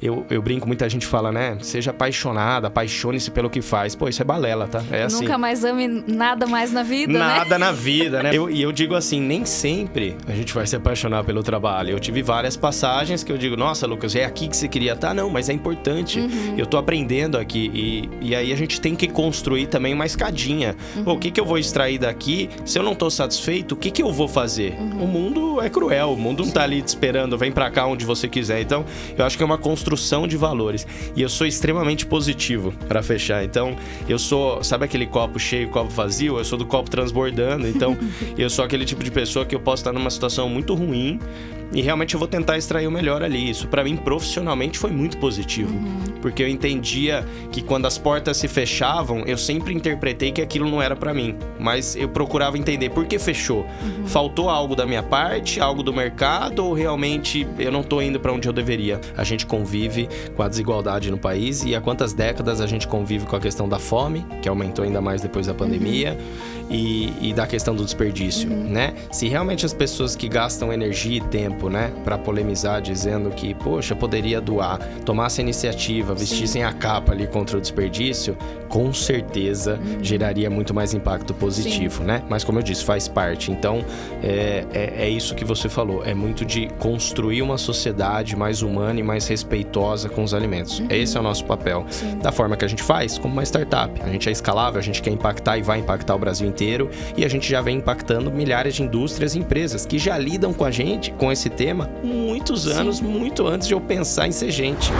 eu brinco, muita gente fala, né? Seja apaixonado, apaixone-se pelo que faz. Pô, isso é balela, tá? É assim. Nunca mais ame nada mais na vida, Nada na vida, né? E eu digo assim, nem sempre a gente vai se apaixonar pelo trabalho. Eu tive várias passagens que eu digo, nossa, Lucas, é aqui que você queria estar? Não, mas é importante. Eu tô aprendendo aqui. E aí a gente tem que construir também uma escadinha. Pô, o que eu vou extrair daqui? Se eu não tô satisfeito, o que eu vou fazer? O mundo é cruel, o mundo não tá ali te esperando, vem pra cá onde você quiser. Então, eu acho que é uma construção de valores. E eu sou extremamente positivo, pra fechar. Então, eu sou, sabe aquele copo cheio, copo vazio? Eu sou do copo transbordando. Então, eu sou aquele tipo de pessoa que eu posso estar numa situação muito ruim e realmente eu vou tentar extrair o melhor ali. Isso, pra mim, profissionalmente, foi muito positivo. Porque eu entendia que quando as portas se fechavam, eu sempre interpretei que aquilo não era pra mim. Mas eu procurava entender por que fechou. Faltou algo da minha parte, algo do mercado, ou realmente eu não tô indo pra onde eu deveria? A gente convive com a desigualdade no país e há quantas décadas a gente convive com a questão da fome, que aumentou ainda mais depois da pandemia, e da questão do desperdício, né? Se realmente as pessoas que gastam energia e tempo, né, pra polemizar, dizendo que, poxa, poderia doar, tomasse a iniciativa, vestissem a capa ali contra o desperdício, com certeza geraria muito mais impacto positivo, né? Mas como eu disse, faz parte. Então, é isso que você falou. É muito de construir uma sociedade mais humana e mais respeitosa com os alimentos. Esse é o nosso papel. Da forma que a gente faz, como uma startup. A gente é escalável, a gente quer impactar e vai impactar o Brasil inteiro. E a gente já vem impactando milhares de indústrias e empresas que já lidam com a gente, com esse tema, muitos anos, muito antes de eu pensar em ser gente.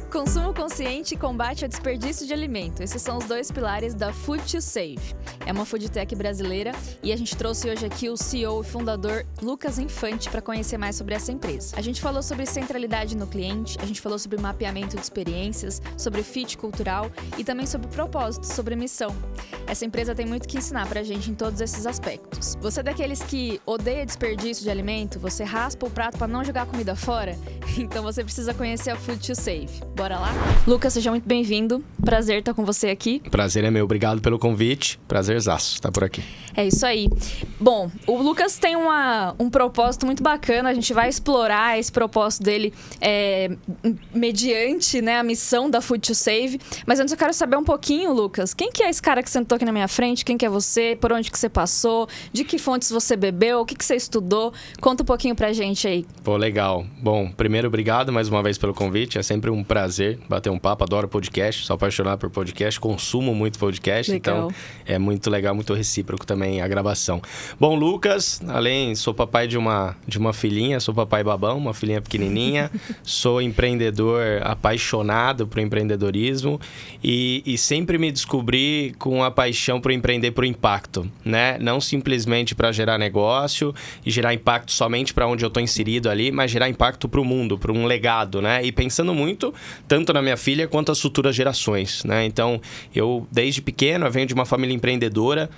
Consumo consciente e combate ao desperdício de alimento. Esses são os dois pilares da Food to Save. É uma food tech brasileira e a gente trouxe hoje aqui o CEO e fundador Lucas Infante para conhecer mais sobre essa empresa. A gente falou sobre centralidade no cliente, a gente falou sobre mapeamento de experiências, sobre fit cultural e também sobre propósito, sobre missão. Essa empresa tem muito que ensinar pra gente em todos esses aspectos. Você é daqueles que odeia desperdício de alimento? Você raspa o prato para não jogar a comida fora? Então você precisa conhecer a Food to Save. Bora lá? Lucas, seja muito bem-vindo. Prazer estar com você aqui. Prazer é meu. Obrigado pelo convite. Prazerzaço estar por aqui. É isso aí. Bom, o Lucas tem um propósito muito bacana. A gente vai explorar esse propósito dele mediante, né, a missão da Food to Save. Mas antes eu quero saber um pouquinho, Lucas. Quem que é esse cara que sentou aqui na minha frente? Quem que é você? Por onde que você passou? De que fontes você bebeu? O que você estudou? Conta um pouquinho pra gente aí. Pô, legal. Bom, primeiro, obrigado mais uma vez pelo convite. É sempre um prazer bater um papo. Adoro podcast. Sou apaixonado por podcast. Consumo muito podcast. Legal. Então, é muito legal, muito recíproco também a gravação. Bom, Lucas, sou papai de uma filhinha. Sou papai babão, uma filhinha pequenininha. Sou empreendedor apaixonado por empreendedorismo. E sempre me descobri com a paixão por empreender por impacto, né? Não simplesmente para gerar negócio e gerar impacto somente para onde eu estou inserido ali, mas gerar impacto para o mundo, para um legado, né? E pensando muito, tanto na minha filha quanto as futuras gerações, né? Então, eu, desde pequeno, eu venho de uma família empreendedora,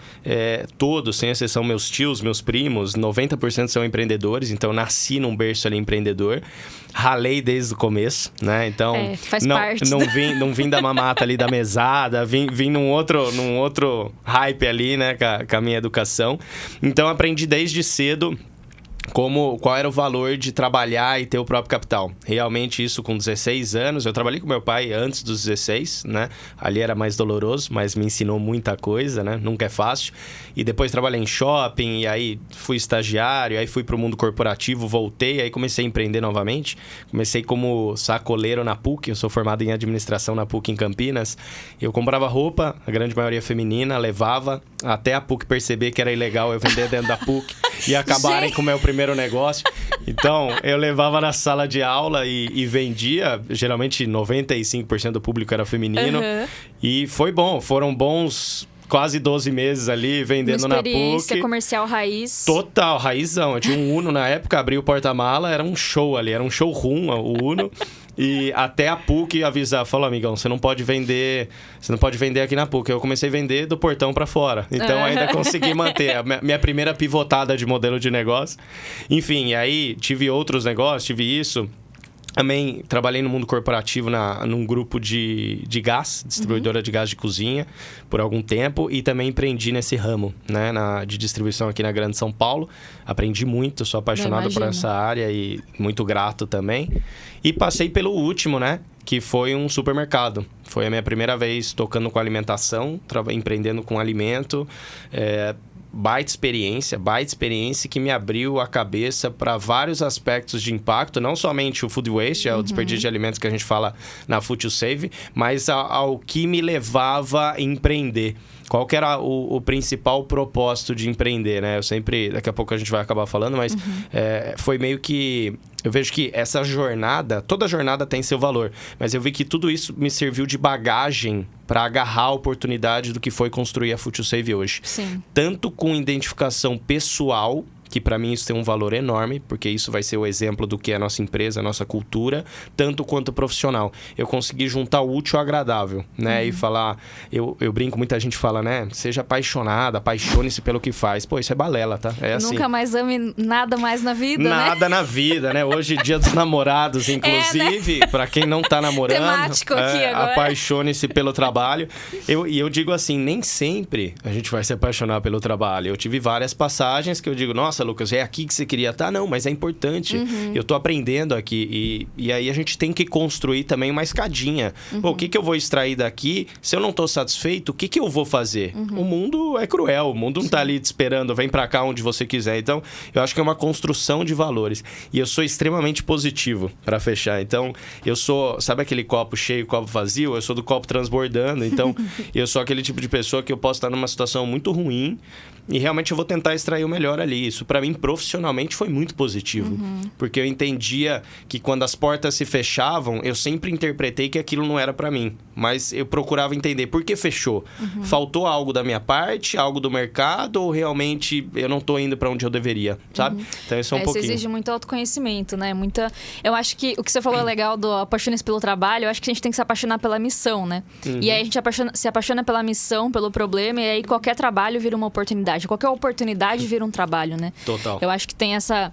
todos, sem exceção, meus tios, meus primos, 90% são empreendedores, então eu nasci num berço ali empreendedor. Ralei desde o começo, né? Então, faz parte. Não vim da mamata ali da mesada, vim num outro hype ali, né? Com a minha educação. Então, aprendi desde cedo qual era o valor de trabalhar e ter o próprio capital. Realmente isso com 16 anos. Eu trabalhei com meu pai antes dos 16, né? Ali era mais doloroso, mas me ensinou muita coisa, né? Nunca é fácil. E depois trabalhei em shopping, e aí fui estagiário, aí fui pro mundo corporativo, voltei, aí comecei a empreender novamente. Comecei como sacoleiro na PUC, eu sou formado em administração na PUC em Campinas. Eu comprava roupa, a grande maioria feminina, levava até a PUC perceber que era ilegal eu vender dentro da PUC e acabarem com o meu primeiro negócio. Então, eu levava na sala de aula e vendia. Geralmente, 95% do público era feminino. E foi bom. Foram bons quase 12 meses ali vendendo na PUC. Experiência comercial raiz. Total, raizão. Eu tinha um Uno na época, abri o porta-mala, era um show ali. Era um showroom, o Uno. E até a PUC avisar, falou, amigão, você não pode vender aqui na PUC. Eu comecei a vender do portão para fora. Então ainda consegui manter a minha primeira pivotada de modelo de negócio. Enfim, aí tive outros negócios, tive isso. Também trabalhei no mundo corporativo num grupo de gás, distribuidora de gás de cozinha, por algum tempo. E também empreendi nesse ramo, né, de distribuição aqui na Grande São Paulo. Aprendi muito, sou apaixonado por essa área e muito grato também. E passei pelo último, né, que foi um supermercado. Foi a minha primeira vez tocando com alimentação, empreendendo com alimento. Baita experiência que me abriu a cabeça para vários aspectos de impacto, não somente o food waste, o desperdício de alimentos que a gente fala na Food to Save, mas ao que me levava a empreender. Qual que era o principal propósito de empreender, né? Eu sempre, daqui a pouco a gente vai acabar falando, mas foi meio que... Eu vejo que essa jornada, toda jornada tem seu valor, mas eu vi que tudo isso me serviu de bagagem para agarrar a oportunidade do que foi construir a Food to Save hoje. Sim. Tanto com identificação pessoal, que para mim isso tem um valor enorme, porque isso vai ser o exemplo do que é a nossa empresa, a nossa cultura, tanto quanto profissional. Eu consegui juntar o útil ao agradável, né? E falar... Eu brinco, muita gente fala, né? Seja apaixonada, apaixone-se pelo que faz. Pô, isso é balela, tá? É assim. Nunca mais ame nada mais na vida, Nada na vida, né? Hoje, dia dos namorados, inclusive, né? Para quem não tá namorando... Temático aqui agora. Apaixone-se pelo trabalho. E eu digo assim, nem sempre a gente vai se apaixonar pelo trabalho. Eu tive várias passagens que eu digo, nossa, Lucas, é aqui que você queria estar? Não, mas é importante. Eu tô aprendendo aqui. E aí a gente tem que construir também uma escadinha. Pô, o que eu vou extrair daqui? Se eu não tô satisfeito, o que eu vou fazer? O mundo é cruel. O mundo não tá ali te esperando. Vem pra cá onde você quiser. Então, eu acho que é uma construção de valores. E eu sou extremamente positivo, pra fechar. Então, eu sou... Sabe aquele copo cheio, copo vazio? Eu sou do copo transbordando. Então, eu sou aquele tipo de pessoa que eu posso estar numa situação muito ruim e realmente eu vou tentar extrair o melhor ali. Isso, para mim, profissionalmente, foi muito positivo. Porque eu entendia que quando as portas se fechavam, eu sempre interpretei que aquilo não era para mim. Mas eu procurava entender por que fechou. Faltou algo da minha parte, algo do mercado, ou realmente eu não tô indo para onde eu deveria, sabe? Então, isso é um pouquinho. Isso exige muito autoconhecimento, né? Eu acho que o que você falou é legal do apaixone-se pelo trabalho. Eu acho que a gente tem que se apaixonar pela missão, né? E aí a gente se apaixona pela missão, pelo problema, e aí qualquer trabalho vira uma oportunidade. Qualquer oportunidade vira um trabalho, né? Total. Eu acho que tem essa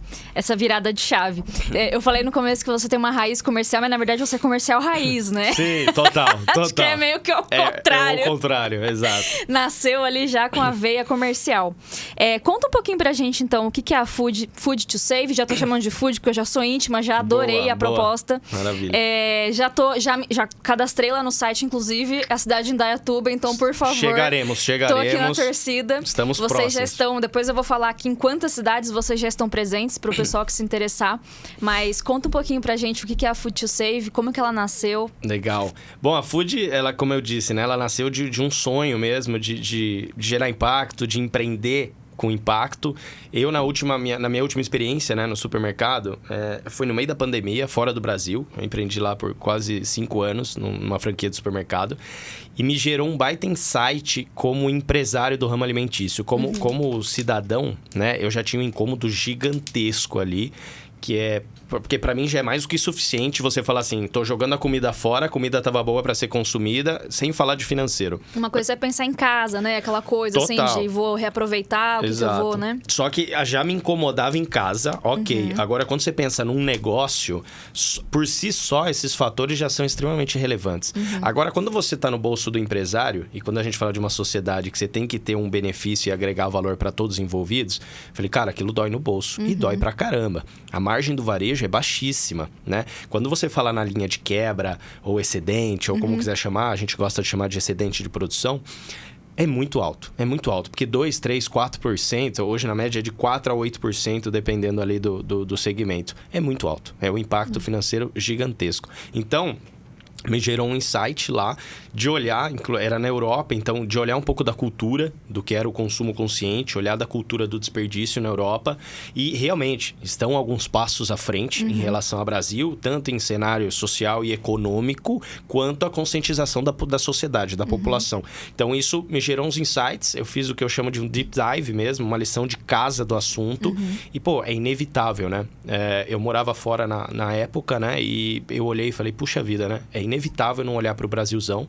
virada de chave. Eu falei no começo que você tem uma raiz comercial, mas na verdade você é comercial raiz, né? Sim, total. Acho que é meio que o contrário. É o contrário, exato. Nasceu ali já com a veia comercial. Conta um pouquinho pra gente, então, o que é a Food to Save. Já tô chamando de Food, porque eu já sou íntima, já adorei a proposta. Maravilha. Já cadastrei lá no site, inclusive, a cidade de Indaiatuba, então, por favor. Chegaremos. Tô aqui na torcida. Estamos Vocês próximos. já estão... Depois eu vou falar aqui em quantas cidades vocês já estão presentes, pro pessoal que se interessar. Mas conta um pouquinho pra gente o que é a Food to Save, como que ela nasceu. Legal. Bom, a Food, ela, como eu disse, né? Ela nasceu de um sonho mesmo, de gerar impacto, de empreender com impacto. Eu, na minha última experiência, né, no supermercado, foi no meio da pandemia, fora do Brasil. Eu empreendi lá por quase 5 anos, numa franquia de supermercado. E me gerou um baita insight como empresário do ramo alimentício. Como cidadão, né, eu já tinha um incômodo gigantesco ali, que é... Porque pra mim já é mais do que suficiente você falar assim, tô jogando a comida fora, a comida tava boa pra ser consumida, sem falar de financeiro. Uma coisa é pensar em casa, né? Aquela coisa Total. assim de vou reaproveitar o que eu vou, né? Só que já me incomodava em casa, ok. Agora, quando você pensa num negócio, por si só, esses fatores já são extremamente relevantes. Agora, quando você tá no bolso do empresário, e quando a gente fala de uma sociedade que você tem que ter um benefício e agregar valor pra todos os envolvidos, falei, cara, aquilo dói no bolso. E dói pra caramba. A margem do varejo é baixíssima, né? Quando você fala na linha de quebra, ou excedente, ou como quiser chamar, a gente gosta de chamar de excedente de produção, é muito alto, porque 2, 3, 4%, hoje na média é de 4 a 8%, dependendo ali do segmento. É muito alto, é um impacto financeiro gigantesco. Então, me gerou um insight lá de olhar, era na Europa, então de olhar um pouco da cultura, do que era o consumo consciente, olhar da cultura do desperdício na Europa e realmente estão alguns passos à frente em relação ao Brasil, tanto em cenário social e econômico, quanto a conscientização da sociedade, da população. Então isso me gerou uns insights, eu fiz o que eu chamo de um deep dive mesmo, uma lição de casa do assunto e pô, é inevitável, né? Eu morava fora na época, né? E eu olhei e falei, puxa vida, né? É inevitável inevitável não olhar para o Brasilzão,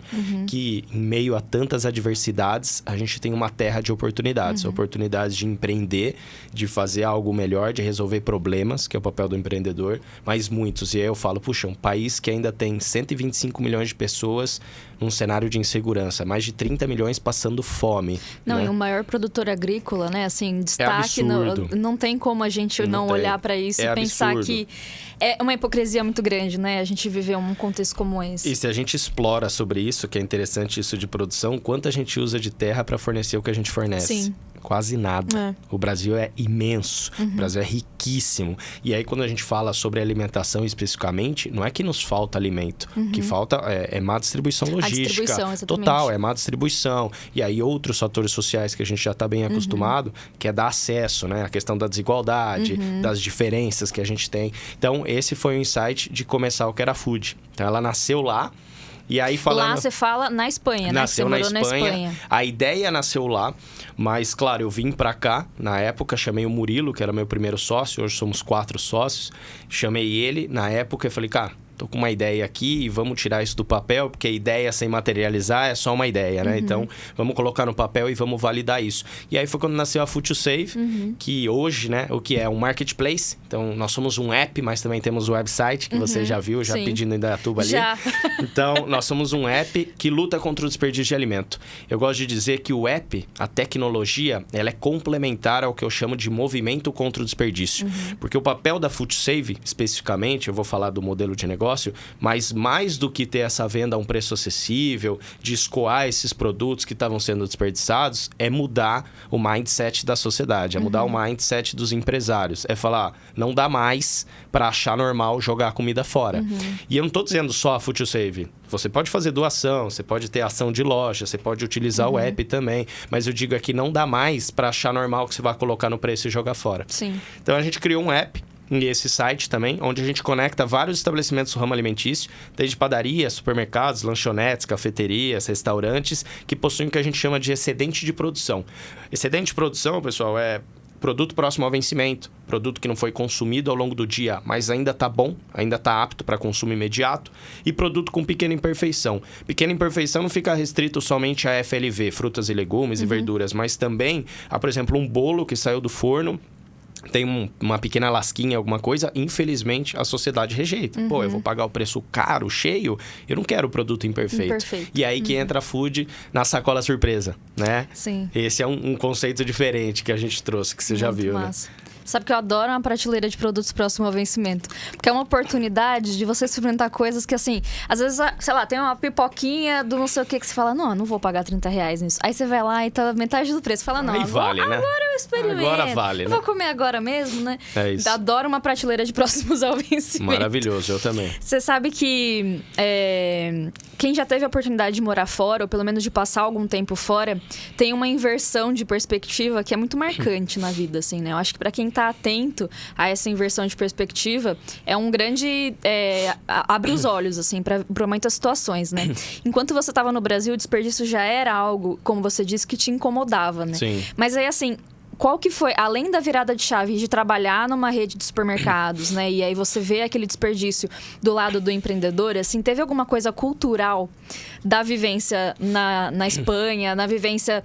que em meio a tantas adversidades, a gente tem uma terra de oportunidades. Oportunidades de empreender, de fazer algo melhor, de resolver problemas, que é o papel do empreendedor, mas muitos. E aí eu falo, puxa, um país que ainda tem 125 milhões de pessoas num cenário de insegurança, mais de 30 milhões passando fome. Não, né? E o maior produtor agrícola, né? Assim, destaque, não tem como a gente não olhar para isso e pensar absurdo. que é uma hipocrisia muito grande, né? A gente viver um contexto como esse. E se a gente explora sobre isso, que é interessante isso de produção, quanto a gente usa de terra para fornecer o que a gente fornece? Sim. Quase nada. O Brasil é imenso, o Brasil é riquíssimo. E aí, quando a gente fala sobre alimentação especificamente, não é que nos falta alimento. O que falta é má distribuição logística. A distribuição, exatamente. Total, é má distribuição. E aí, outros fatores sociais que a gente já está bem acostumado, que é dar acesso, né? A questão da desigualdade, das diferenças que a gente tem. Então, esse foi o insight de começar o Que Era Food. Então, ela nasceu lá. E aí, falando... Lá você fala na Espanha, nasceu né? Você morou na Espanha. A ideia nasceu lá, mas, claro, eu vim pra cá. Na época, chamei o Murilo, que era meu primeiro sócio. Hoje somos 4 sócios. Chamei ele na época e falei, cara, tô com uma ideia aqui e vamos tirar isso do papel, porque a ideia sem materializar é só uma ideia, né? Então, vamos colocar no papel e vamos validar isso. E aí foi quando nasceu a Food to Save, que hoje, né, o que é um marketplace. Então, nós somos um app, mas também temos o website, que você já viu, já pedindo em Indaiatuba ali. Já. Então, nós somos um app que luta contra o desperdício de alimento. Eu gosto de dizer que o app, a tecnologia, ela é complementar ao que eu chamo de movimento contra o desperdício. Porque o papel da Food to Save, especificamente, eu vou falar do modelo de negócio, mas mais do que ter essa venda a um preço acessível, de escoar esses produtos que estavam sendo desperdiçados, é mudar o mindset da sociedade, é mudar o mindset dos empresários. É falar, não dá mais para achar normal jogar a comida fora. E eu não estou dizendo só a Food to Save. Você pode fazer doação, você pode ter ação de loja, você pode utilizar o app também, mas eu digo aqui, não dá mais para achar normal que você vai colocar no preço e jogar fora. Sim. Então a gente criou um app, e esse site também, onde a gente conecta vários estabelecimentos do ramo alimentício, desde padarias, supermercados, lanchonetes, cafeterias, restaurantes, que possuem o que a gente chama de excedente de produção. Excedente de produção, pessoal, é produto próximo ao vencimento, produto que não foi consumido ao longo do dia, mas ainda está bom, ainda está apto para consumo imediato, e produto com pequena imperfeição. Pequena imperfeição não fica restrito somente a FLV, frutas e legumes e verduras, mas também a, por exemplo, um bolo que saiu do forno, tem uma pequena lasquinha, alguma coisa, infelizmente a sociedade rejeita. Pô, eu vou pagar o preço caro, cheio, eu não quero o produto imperfeito. E aí que entra a food na sacola surpresa, né? Sim. Esse é um conceito diferente que a gente trouxe, que você já viu, massa. Né? Sabe que eu adoro uma prateleira de produtos próximo ao vencimento. Porque é uma oportunidade de você experimentar coisas que, assim... Às vezes, sei lá, tem uma pipoquinha do não sei o que você fala... Não vou pagar R$30 nisso. Aí você vai lá e tá metade do preço. Fala, não, aí vale, né? Agora eu experimento. Agora vale, né? Eu vou comer agora mesmo, né? É isso. Adoro uma prateleira de próximos ao vencimento. Maravilhoso, eu também. Você sabe que... quem já teve a oportunidade de morar fora, ou pelo menos de passar algum tempo fora, tem uma inversão de perspectiva que é muito marcante na vida, assim, né? Eu acho que pra quem tá atento a essa inversão de perspectiva, é um grande... abre os olhos, assim, pra muitas situações, né? Enquanto você tava no Brasil, o desperdício já era algo, como você disse, que te incomodava, né? Sim. Mas aí, assim... Qual que foi, além da virada de chave de trabalhar numa rede de supermercados, né? E aí você vê aquele desperdício do lado do empreendedor, assim, teve alguma coisa cultural da vivência na Espanha, na vivência...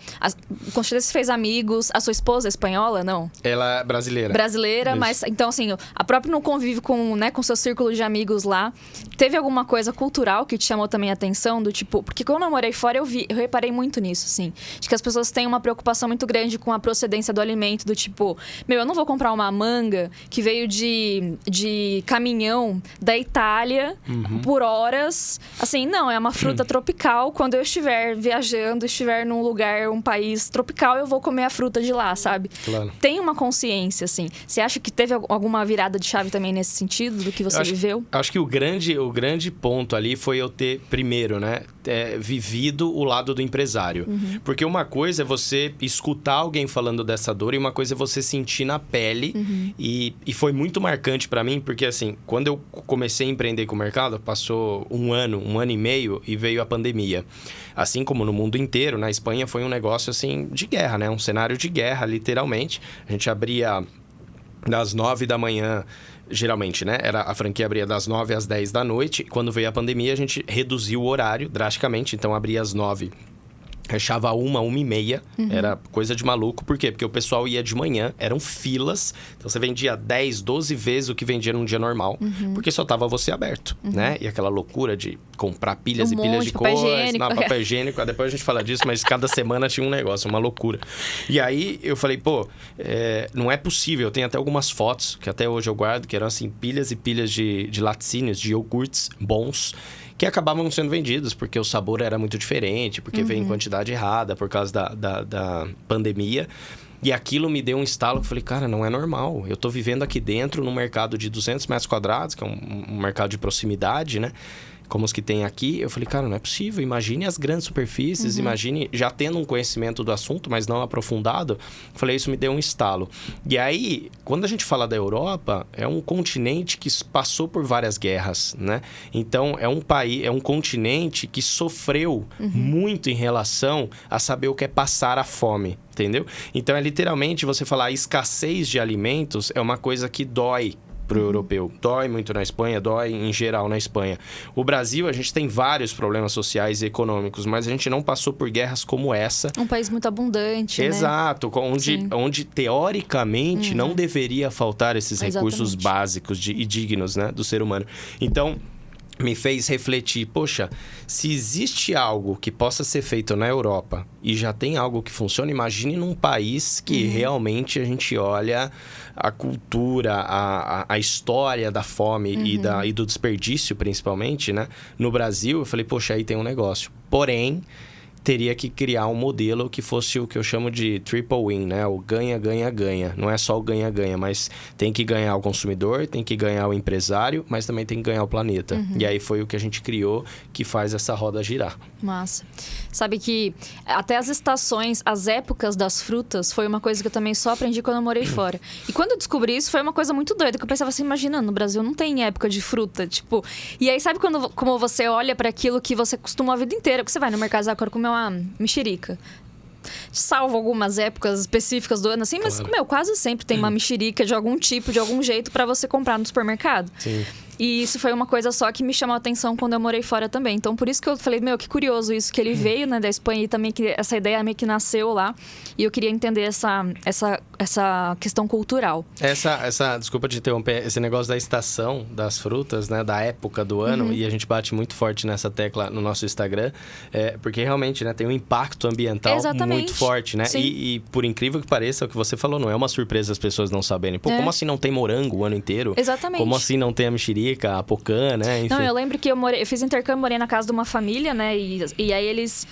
Com certeza você fez amigos. A sua esposa é espanhola, não? Ela é brasileira. Brasileira, Isso. mas... Então, assim, a própria no convívio com seu círculo de amigos lá, teve alguma coisa cultural que te chamou também a atenção? Do tipo... Porque quando eu morei fora, eu reparei muito nisso, assim. Acho que as pessoas têm uma preocupação muito grande com a procedência do alimento, do tipo... eu não vou comprar uma manga que veio de caminhão da Itália por horas. Assim, não, é uma fruta tropical. Quando eu estiver viajando, estiver num lugar, um país tropical, eu vou comer a fruta de lá, sabe? Claro. Tem uma consciência, assim. Você acha que teve alguma virada de chave também nesse sentido, do que você viveu? Acho que o grande ponto ali foi eu ter, primeiro, né, vivido o lado do empresário. Porque uma coisa é você escutar alguém falando dessa dor e uma coisa é você sentir na pele. E foi muito marcante pra mim, porque assim, quando eu comecei a empreender com o mercado, passou um ano e meio e veio a pandemia. Assim como no mundo inteiro, na Espanha foi um negócio assim de guerra, né? Um cenário de guerra, literalmente. A gente abria das 9 da manhã geralmente, né? A franquia abria das 9 às 10 da noite. Quando veio a pandemia, a gente reduziu o horário drasticamente. Então, abria às 9, fechava 1h30. Era coisa de maluco. Por quê? Porque o pessoal ia de manhã, eram filas. Então, você vendia 10, 12 vezes o que vendia num dia normal. Porque só tava você aberto, né? E aquela loucura de comprar pilhas e pilhas de coisas. Papel higiênico. Depois a gente fala disso, mas cada semana tinha um negócio, uma loucura. E aí, eu falei, pô, não é possível. Eu tenho até algumas fotos, que até hoje eu guardo, que eram, assim, pilhas e pilhas de laticínios, de iogurtes bons, que acabavam não sendo vendidos, porque o sabor era muito diferente, porque veio em quantidade errada, por causa da pandemia. E aquilo me deu um estalo, que eu falei, cara, não é normal. Eu tô vivendo aqui dentro, num mercado de 200 metros quadrados, que é um mercado de proximidade, né? Como os que tem aqui. Eu falei, cara, não é possível. Imagine as grandes superfícies, imagine já tendo um conhecimento do assunto, mas não aprofundado. Eu falei, isso me deu um estalo. E aí, quando a gente fala da Europa, é um continente que passou por várias guerras, né? Então, é um país, é um continente que sofreu muito em relação a saber o que é passar a fome, entendeu? Então, é literalmente você falar escassez de alimentos é uma coisa que dói para o europeu. Dói muito na Espanha, dói em geral na Espanha. O Brasil, a gente tem vários problemas sociais e econômicos, mas a gente não passou por guerras como essa. Um país muito abundante, Exato, né? Onde teoricamente não deveria faltar esses recursos básicos e dignos, né, do ser humano. Então, me fez refletir, poxa, se existe algo que possa ser feito na Europa e já tem algo que funciona, imagine num país que realmente a gente olha a cultura, a história da fome e do desperdício, principalmente, né? No Brasil, eu falei, poxa, aí tem um negócio. Porém, teria que criar um modelo que fosse o que eu chamo de triple win, né? O ganha, ganha, ganha. Não é só o ganha, ganha, mas tem que ganhar o consumidor, tem que ganhar o empresário, mas também tem que ganhar o planeta. E aí foi o que a gente criou que faz essa roda girar. Massa. Sabe que até as estações, as épocas das frutas, foi uma coisa que eu também só aprendi quando eu morei fora. E quando eu descobri isso, foi uma coisa muito doida, que eu pensava assim, imagina, no Brasil não tem época de fruta, tipo... E aí, sabe como você olha para aquilo que você costuma a vida inteira? Que você vai no mercado agora comer uma mexerica. Salvo algumas épocas específicas do ano, assim, mas, quase sempre tem uma mexerica de algum tipo, de algum jeito, para você comprar no supermercado. Sim. E isso foi uma coisa só que me chamou a atenção quando eu morei fora também. Então, por isso que eu falei, que curioso isso, que ele veio, né, da Espanha e também que essa ideia meio que nasceu lá. E eu queria entender essa questão cultural. Desculpa te interromper, esse negócio da estação, das frutas, né, da época do ano, e a gente bate muito forte nessa tecla no nosso Instagram, porque realmente, né, tem um impacto ambiental muito forte, né? E por incrível que pareça, o que você falou, não é uma surpresa as pessoas não saberem. Pô, como assim não tem morango o ano inteiro? Exatamente. Como assim não tem a mexerica, a pocã, né? Enfim. Não, eu lembro que eu fiz intercâmbio, morei na casa de uma família, né? E aí eles...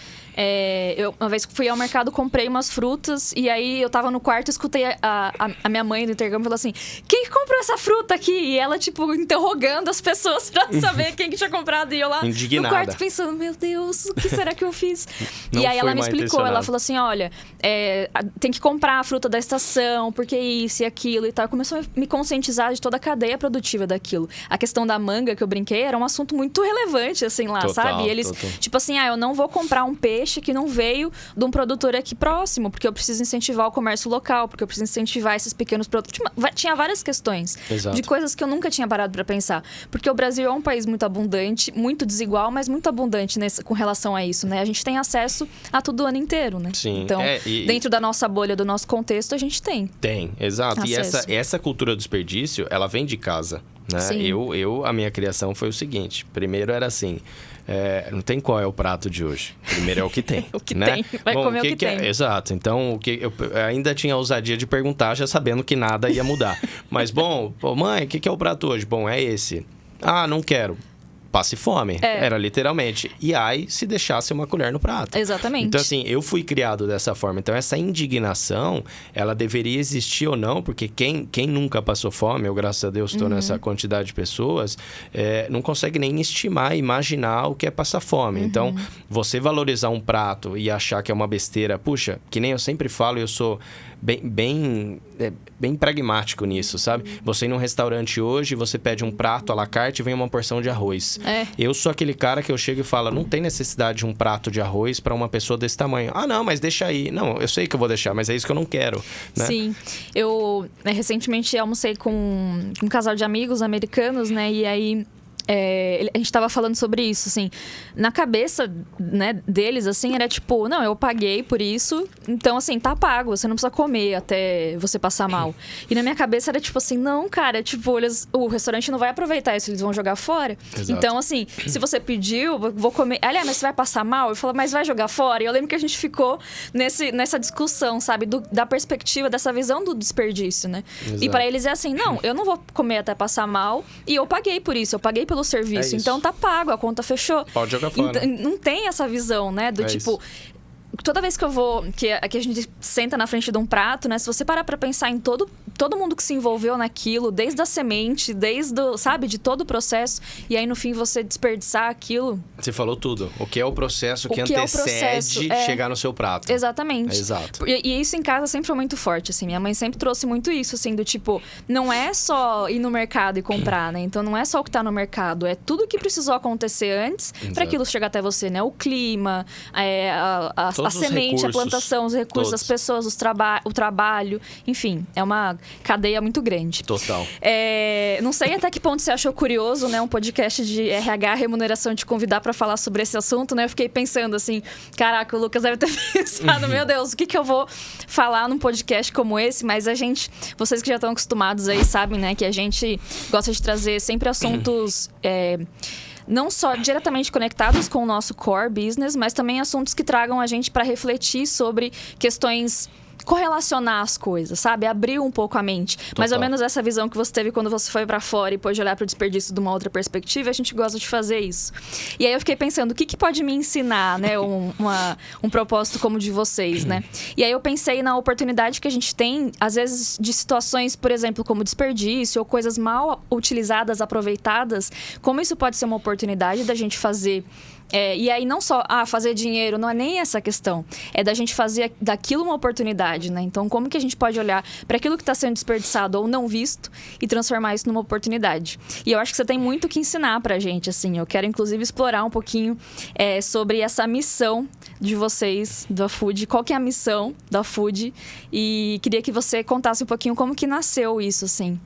eu uma vez fui ao mercado, comprei umas frutas e aí eu tava no quarto, escutei a minha mãe do intercâmbio falou assim, quem que comprou essa fruta aqui? E ela, tipo, interrogando as pessoas pra saber quem que tinha comprado. E eu lá indignada, no quarto pensando, meu Deus, o que será que eu fiz? E aí ela me explicou, ela falou assim, olha, tem que comprar a fruta da estação, porque isso e aquilo e tal. Começou a me conscientizar de toda a cadeia produtiva daquilo. A questão da manga que eu brinquei era um assunto muito relevante, assim, lá, sabe? E eles, tipo assim, eu não vou comprar um peixe que não veio de um produtor aqui próximo, porque eu preciso incentivar o comércio local, porque eu preciso incentivar esses pequenos produtos. Tinha várias questões de coisas que eu nunca tinha parado para pensar. Porque o Brasil é um país muito abundante, muito desigual, mas muito abundante com relação a isso, né? A gente tem acesso a tudo o ano inteiro, né? Sim. Então, dentro da nossa bolha, do nosso contexto, a gente tem. Tem, exato. Acesso. E essa cultura do desperdício, ela vem de casa, né? A minha criação foi o seguinte. Primeiro era assim... não tem qual é o prato de hoje. Primeiro é o que tem. O que né? tem. Vai comer o que tem. Exato. Então, eu ainda tinha a ousadia de perguntar, já sabendo que nada ia mudar. Mas, mãe, o que é o prato hoje? Bom, é esse. Ah, não quero. Passe fome. Era literalmente. E aí, se deixasse uma colher no prato. Exatamente. Então, assim, eu fui criado dessa forma. Então, essa indignação, ela deveria existir ou não, porque quem nunca passou fome, eu, graças a Deus, estou nessa quantidade de pessoas, não consegue nem estimar, imaginar o que é passar fome. Então, você valorizar um prato e achar que é uma besteira, puxa, que nem eu sempre falo, eu sou bem pragmático nisso, sabe? Você ir num restaurante hoje, você pede um prato à la carte e vem uma porção de arroz. Eu sou aquele cara que eu chego e falo, não tem necessidade de um prato de arroz para uma pessoa desse tamanho. Ah, não, mas deixa aí. Não, eu sei que eu vou deixar, mas é isso que eu não quero, né? Sim. Eu recentemente almocei com um casal de amigos americanos, né? E aí... a gente tava falando sobre isso, assim, na cabeça, né, deles, assim, era tipo, não, eu paguei por isso, então, assim, tá pago, você não precisa comer até você passar mal. E na minha cabeça era tipo assim, não, cara, tipo, o restaurante não vai aproveitar isso, eles vão jogar fora. Exato. Então, assim, se você pediu, vou comer. Aliás, mas você vai passar mal? Eu falo, mas vai jogar fora? E eu lembro que a gente ficou nessa discussão, sabe, da perspectiva, dessa visão do desperdício, né? Exato. E pra eles é assim, não, eu não vou comer até passar mal, e eu paguei por isso, eu paguei pelo serviço, então tá pago, a conta fechou. Pode jogar fora. Não tem essa visão, né, do tipo... Isso. Toda vez que eu vou... Que a gente senta na frente de um prato, né? Se você parar pra pensar em todo mundo que se envolveu naquilo, desde a semente, sabe? De todo o processo. E aí, no fim, você desperdiçar aquilo... Você falou tudo. O que é o processo que antecede chegar no seu prato. Exatamente. Exato. E isso em casa sempre foi muito forte, assim. Minha mãe sempre trouxe muito isso, assim, do tipo... Não é só ir no mercado e comprar, né? Então, não é só o que tá no mercado. É tudo que precisou acontecer antes para aquilo chegar até você, né? O clima, a semente, a plantação, os recursos, as pessoas, o trabalho. Enfim, é uma cadeia muito grande. Total. Não sei até que ponto você achou curioso, né? Um podcast de RH, remuneração, te convidar para falar sobre esse assunto, né? Eu fiquei pensando assim, caraca, o Lucas deve ter pensado, meu Deus, o que eu vou falar num podcast como esse? Mas vocês que já estão acostumados aí, sabem, né? Que a gente gosta de trazer sempre assuntos... não só diretamente conectados com o nosso core business, mas também assuntos que tragam a gente para refletir sobre questões... correlacionar as coisas, sabe? Abrir um pouco a mente. Total. Mais ou menos essa visão que você teve quando você foi pra fora e pôde olhar pro desperdício de uma outra perspectiva, a gente gosta de fazer isso. E aí eu fiquei pensando, o que pode me ensinar, né? Um propósito como o de vocês, né? E aí eu pensei na oportunidade que a gente tem, às vezes, de situações, por exemplo, como desperdício ou coisas mal utilizadas, aproveitadas, como isso pode ser uma oportunidade da gente fazer... e aí não só fazer dinheiro, não é nem essa questão. É da gente fazer daquilo uma oportunidade, né? Então, como que a gente pode olhar para aquilo que está sendo desperdiçado ou não visto e transformar isso numa oportunidade? E eu acho que você tem muito que ensinar pra gente, assim. Eu quero, inclusive, explorar um pouquinho sobre essa missão de vocês, da Food. Qual que é a missão da Food? E queria que você contasse um pouquinho como que nasceu isso, assim.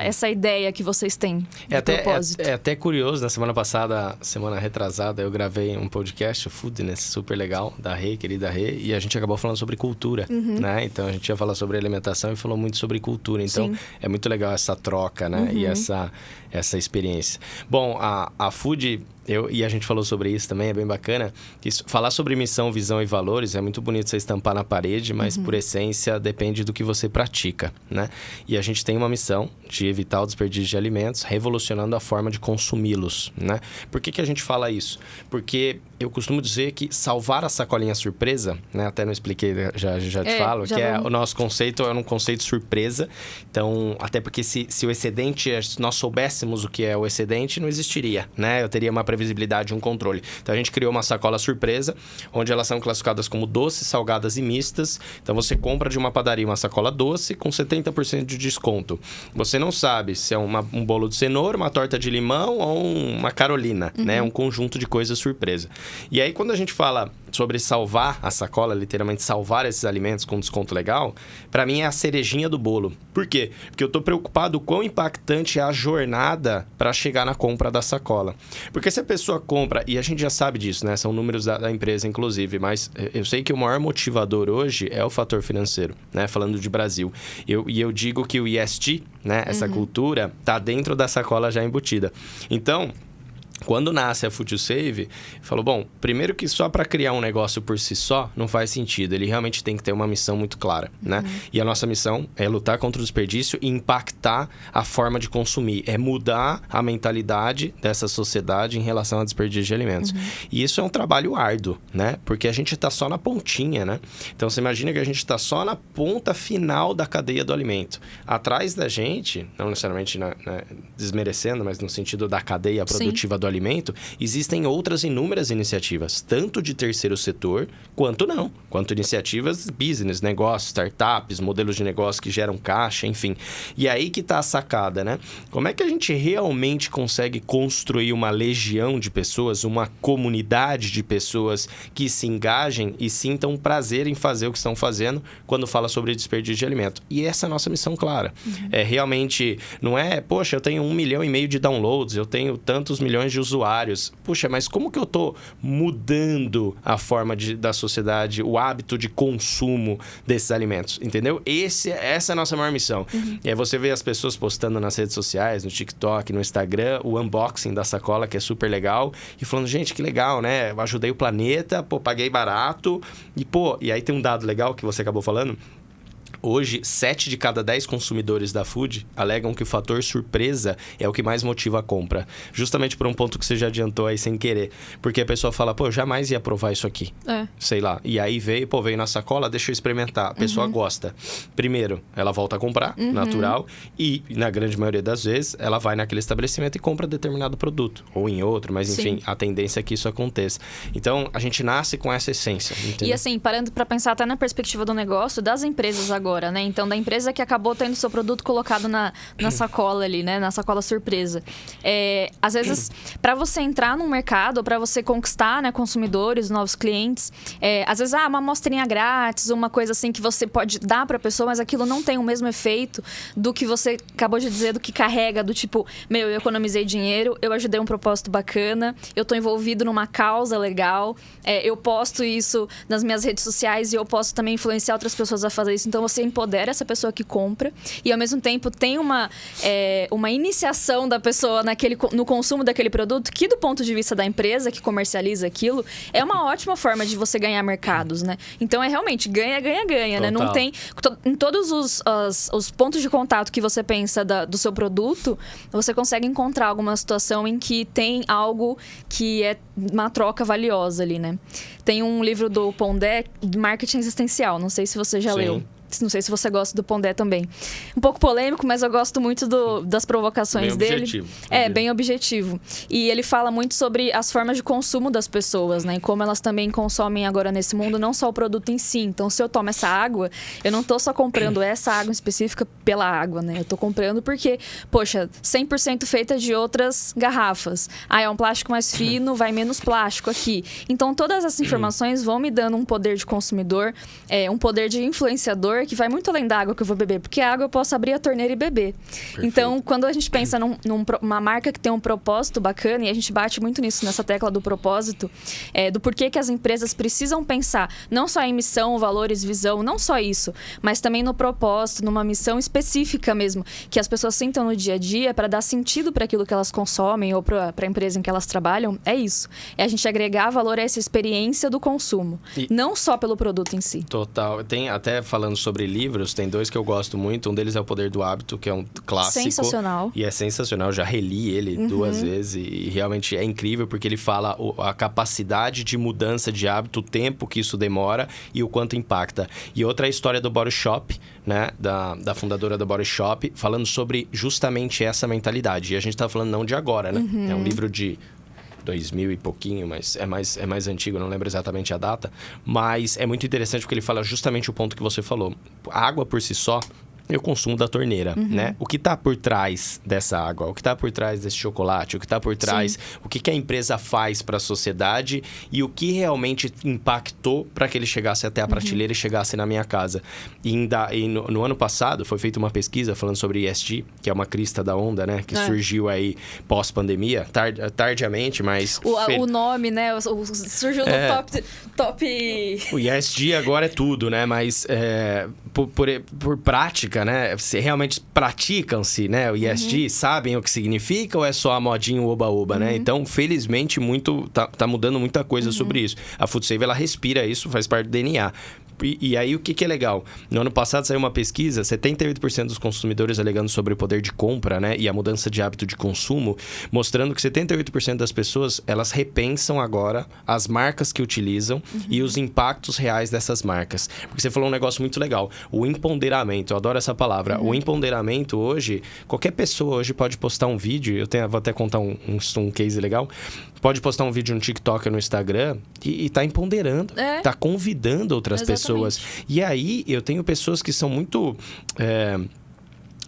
Essa ideia que vocês têm de propósito. É até curioso, na semana passada, semana retrasada, eu gravei um podcast, o Foodness, super legal, da Rê, querida Rê, e a gente acabou falando sobre cultura, né? Então, a gente ia falar sobre alimentação e falou muito sobre cultura. Então, é muito legal essa troca, né? E essa experiência. Bom, a Food... e a gente falou sobre isso também, é bem bacana. Falar sobre missão, visão e valores é muito bonito você estampar na parede, mas por essência depende do que você pratica, né? E a gente tem uma missão de evitar o desperdício de alimentos, revolucionando a forma de consumi-los, né? Por que a gente fala isso? Porque eu costumo dizer que salvar a sacolinha surpresa, né? Até não expliquei, já te falo, que o nosso conceito é um conceito surpresa. Então, até porque se o excedente, nós soubéssemos o que é o excedente, não existiria, né? Eu teria uma previsibilidade, um controle. Então, a gente criou uma sacola surpresa, onde elas são classificadas como doces, salgadas e mistas. Então, você compra de uma padaria uma sacola doce com 70% de desconto. Você não sabe se é um bolo de cenoura, uma torta de limão ou uma carolina, né? Um conjunto de coisas surpresa. E aí, quando a gente fala sobre salvar a sacola, literalmente salvar esses alimentos com desconto legal, para mim é a cerejinha do bolo. Por quê? Porque eu tô preocupado com quão impactante é a jornada para chegar na compra da sacola. Porque se a pessoa compra, e a gente já sabe disso, né? São números da empresa, inclusive, mas eu sei que o maior motivador hoje é o fator financeiro, né? Falando de Brasil. Eu digo que o ESG, né? Essa cultura tá dentro da sacola já embutida. Então... Quando nasce a Food to Save, falou, bom, primeiro que só para criar um negócio por si só não faz sentido. Ele realmente tem que ter uma missão muito clara, né? E a nossa missão é lutar contra o desperdício e impactar a forma de consumir. É mudar a mentalidade dessa sociedade em relação ao desperdício de alimentos. E isso é um trabalho árduo, né? Porque a gente está só na pontinha, né? Então, você imagina que a gente está só na ponta final da cadeia do alimento. Atrás da gente, não necessariamente desmerecendo, mas no sentido da cadeia produtiva do alimento, existem outras inúmeras iniciativas, tanto de terceiro setor, quanto iniciativas business, negócios, startups, modelos de negócio que geram caixa, enfim. E aí que tá a sacada, né? Como é que a gente realmente consegue construir uma legião de pessoas, uma comunidade de pessoas que se engajem e sintam prazer em fazer o que estão fazendo quando fala sobre desperdício de alimento? E essa é a nossa missão clara. É realmente, não é, poxa, eu tenho 1,5 milhão de downloads, eu tenho tantos milhões de usuários. Puxa, mas como que eu tô mudando a forma da sociedade, o hábito de consumo desses alimentos, entendeu? Essa é a nossa maior missão. E aí você vê as pessoas postando nas redes sociais, no TikTok, no Instagram, o unboxing da sacola, que é super legal, e falando, gente, que legal, né? Eu ajudei o planeta, paguei barato, e aí tem um dado legal que você acabou falando. Hoje, 7 de cada 10 consumidores da Food alegam que o fator surpresa é o que mais motiva a compra. Justamente por um ponto que você já adiantou aí sem querer. Porque a pessoa fala, eu jamais ia provar isso aqui. Sei lá. E aí veio na sacola, deixa eu experimentar. A pessoa gosta. Primeiro, ela volta a comprar, natural. E, na grande maioria das vezes, ela vai naquele estabelecimento e compra determinado produto. Ou em outro, mas enfim, a tendência é que isso aconteça. Então, a gente nasce com essa essência. Entendeu? E assim, parando para pensar até na perspectiva do negócio, das empresas agora, né? Então, da empresa que acabou tendo seu produto colocado na sacola ali, né? Na sacola surpresa. Às vezes, para você entrar num mercado, ou para você conquistar, né, consumidores, novos clientes, às vezes, uma amostrinha grátis, uma coisa assim que você pode dar para a pessoa, mas aquilo não tem o mesmo efeito do que você acabou de dizer, do que carrega, do tipo, eu economizei dinheiro, eu ajudei um propósito bacana, eu tô envolvido numa causa legal, eu posto isso nas minhas redes sociais e eu posso também influenciar outras pessoas a fazer isso. Então, você empodera essa pessoa que compra e, ao mesmo tempo, tem uma iniciação da pessoa no consumo daquele produto que, do ponto de vista da empresa que comercializa aquilo, é uma ótima forma de você ganhar mercados, né? Então, é realmente ganha, né? Não tem... Em todos os pontos de contato que você pensa do seu produto, você consegue encontrar alguma situação em que tem algo que é uma troca valiosa ali, né? Tem um livro do Pondé, Marketing Existencial. Não sei se você já leu. Não sei se você gosta do Pondé também. Um pouco polêmico, mas eu gosto muito das provocações dele. Objetivo. Bem objetivo. E ele fala muito sobre as formas de consumo das pessoas, né? E como elas também consomem agora nesse mundo, não só o produto em si. Então, se eu tomo essa água, eu não tô só comprando essa água específica pela água, né? Eu tô comprando porque, 100% feita de outras garrafas. É um plástico mais fino, vai menos plástico aqui. Então, todas essas informações vão me dando um poder de consumidor, um poder de influenciador, que vai muito além da água que eu vou beber, porque a água eu posso abrir a torneira e beber. Perfeito. Então, quando a gente pensa numa marca que tem um propósito bacana, e a gente bate muito nisso, nessa tecla do propósito, do porquê que as empresas precisam pensar não só em missão, valores, visão, não só isso, mas também no propósito, numa missão específica mesmo, que as pessoas sintam no dia a dia para dar sentido para aquilo que elas consomem ou para a empresa em que elas trabalham. É isso. É a gente agregar valor a essa experiência do consumo, não só pelo produto em si. Total. Tem, até falando sobre livros, tem 2 que eu gosto muito. Um deles é O Poder do Hábito, que é um clássico. Sensacional. E é sensacional. Eu já reli ele 2 vezes e realmente é incrível porque ele fala a capacidade de mudança de hábito, o tempo que isso demora e o quanto impacta. E outra é a história do Body Shop, né? Da fundadora da Body Shop, falando sobre justamente essa mentalidade. E a gente tá falando não de agora, né? É um livro de 2000 e pouquinho, mas é mais antigo, não lembro exatamente a data. Mas é muito interessante porque ele fala justamente o ponto que você falou. A água por si só, eu consumo da torneira, né? O que está por trás dessa água? O que está por trás desse chocolate? O que está por trás? O que a empresa faz para a sociedade? E o que realmente impactou para que ele chegasse até a prateleira e chegasse na minha casa? E no ano passado, foi feita uma pesquisa falando sobre ESG, que é uma crista da onda, né? Que surgiu aí pós-pandemia, tardiamente, mas... O nome, né? Surgiu no top... O ESG agora é tudo, né? Mas por prática, né? Realmente praticam-se, né? O ESG, sabem o que significa ou é só a modinha oba-oba, né? Então, felizmente, tá mudando muita coisa sobre isso. A FoodSave, ela respira isso, faz parte do DNA. E aí, o que é legal? No ano passado saiu uma pesquisa, 78% dos consumidores alegando sobre o poder de compra, né? E a mudança de hábito de consumo, mostrando que 78% das pessoas, elas repensam agora as marcas que utilizam e os impactos reais dessas marcas. Porque você falou um negócio muito legal, o empoderamento, eu adoro essa palavra. O empoderamento hoje, qualquer pessoa hoje pode postar um vídeo, vou até contar um case legal, pode postar um vídeo no TikTok ou no Instagram e tá empoderando, tá convidando outras pessoas. E aí, eu tenho pessoas que são muito...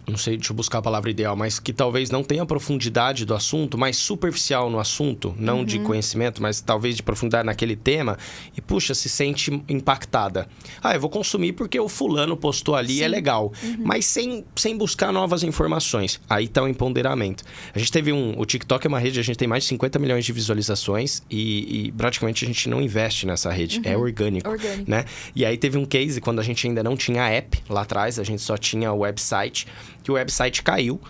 não sei, deixa eu buscar a palavra ideal, mas que talvez não tenha profundidade do assunto, mais superficial no assunto, não de conhecimento, mas talvez de profundidade naquele tema, e puxa, se sente impactada. Eu vou consumir porque o fulano postou ali, é legal, mas sem buscar novas informações. Aí tá o empoderamento. A gente teve o TikTok é uma rede, a gente tem mais de 50 milhões de visualizações e praticamente a gente não investe nessa rede, é orgânico, né? E aí teve um case, quando a gente ainda não tinha app lá atrás, a gente só tinha o website, que o website caiu,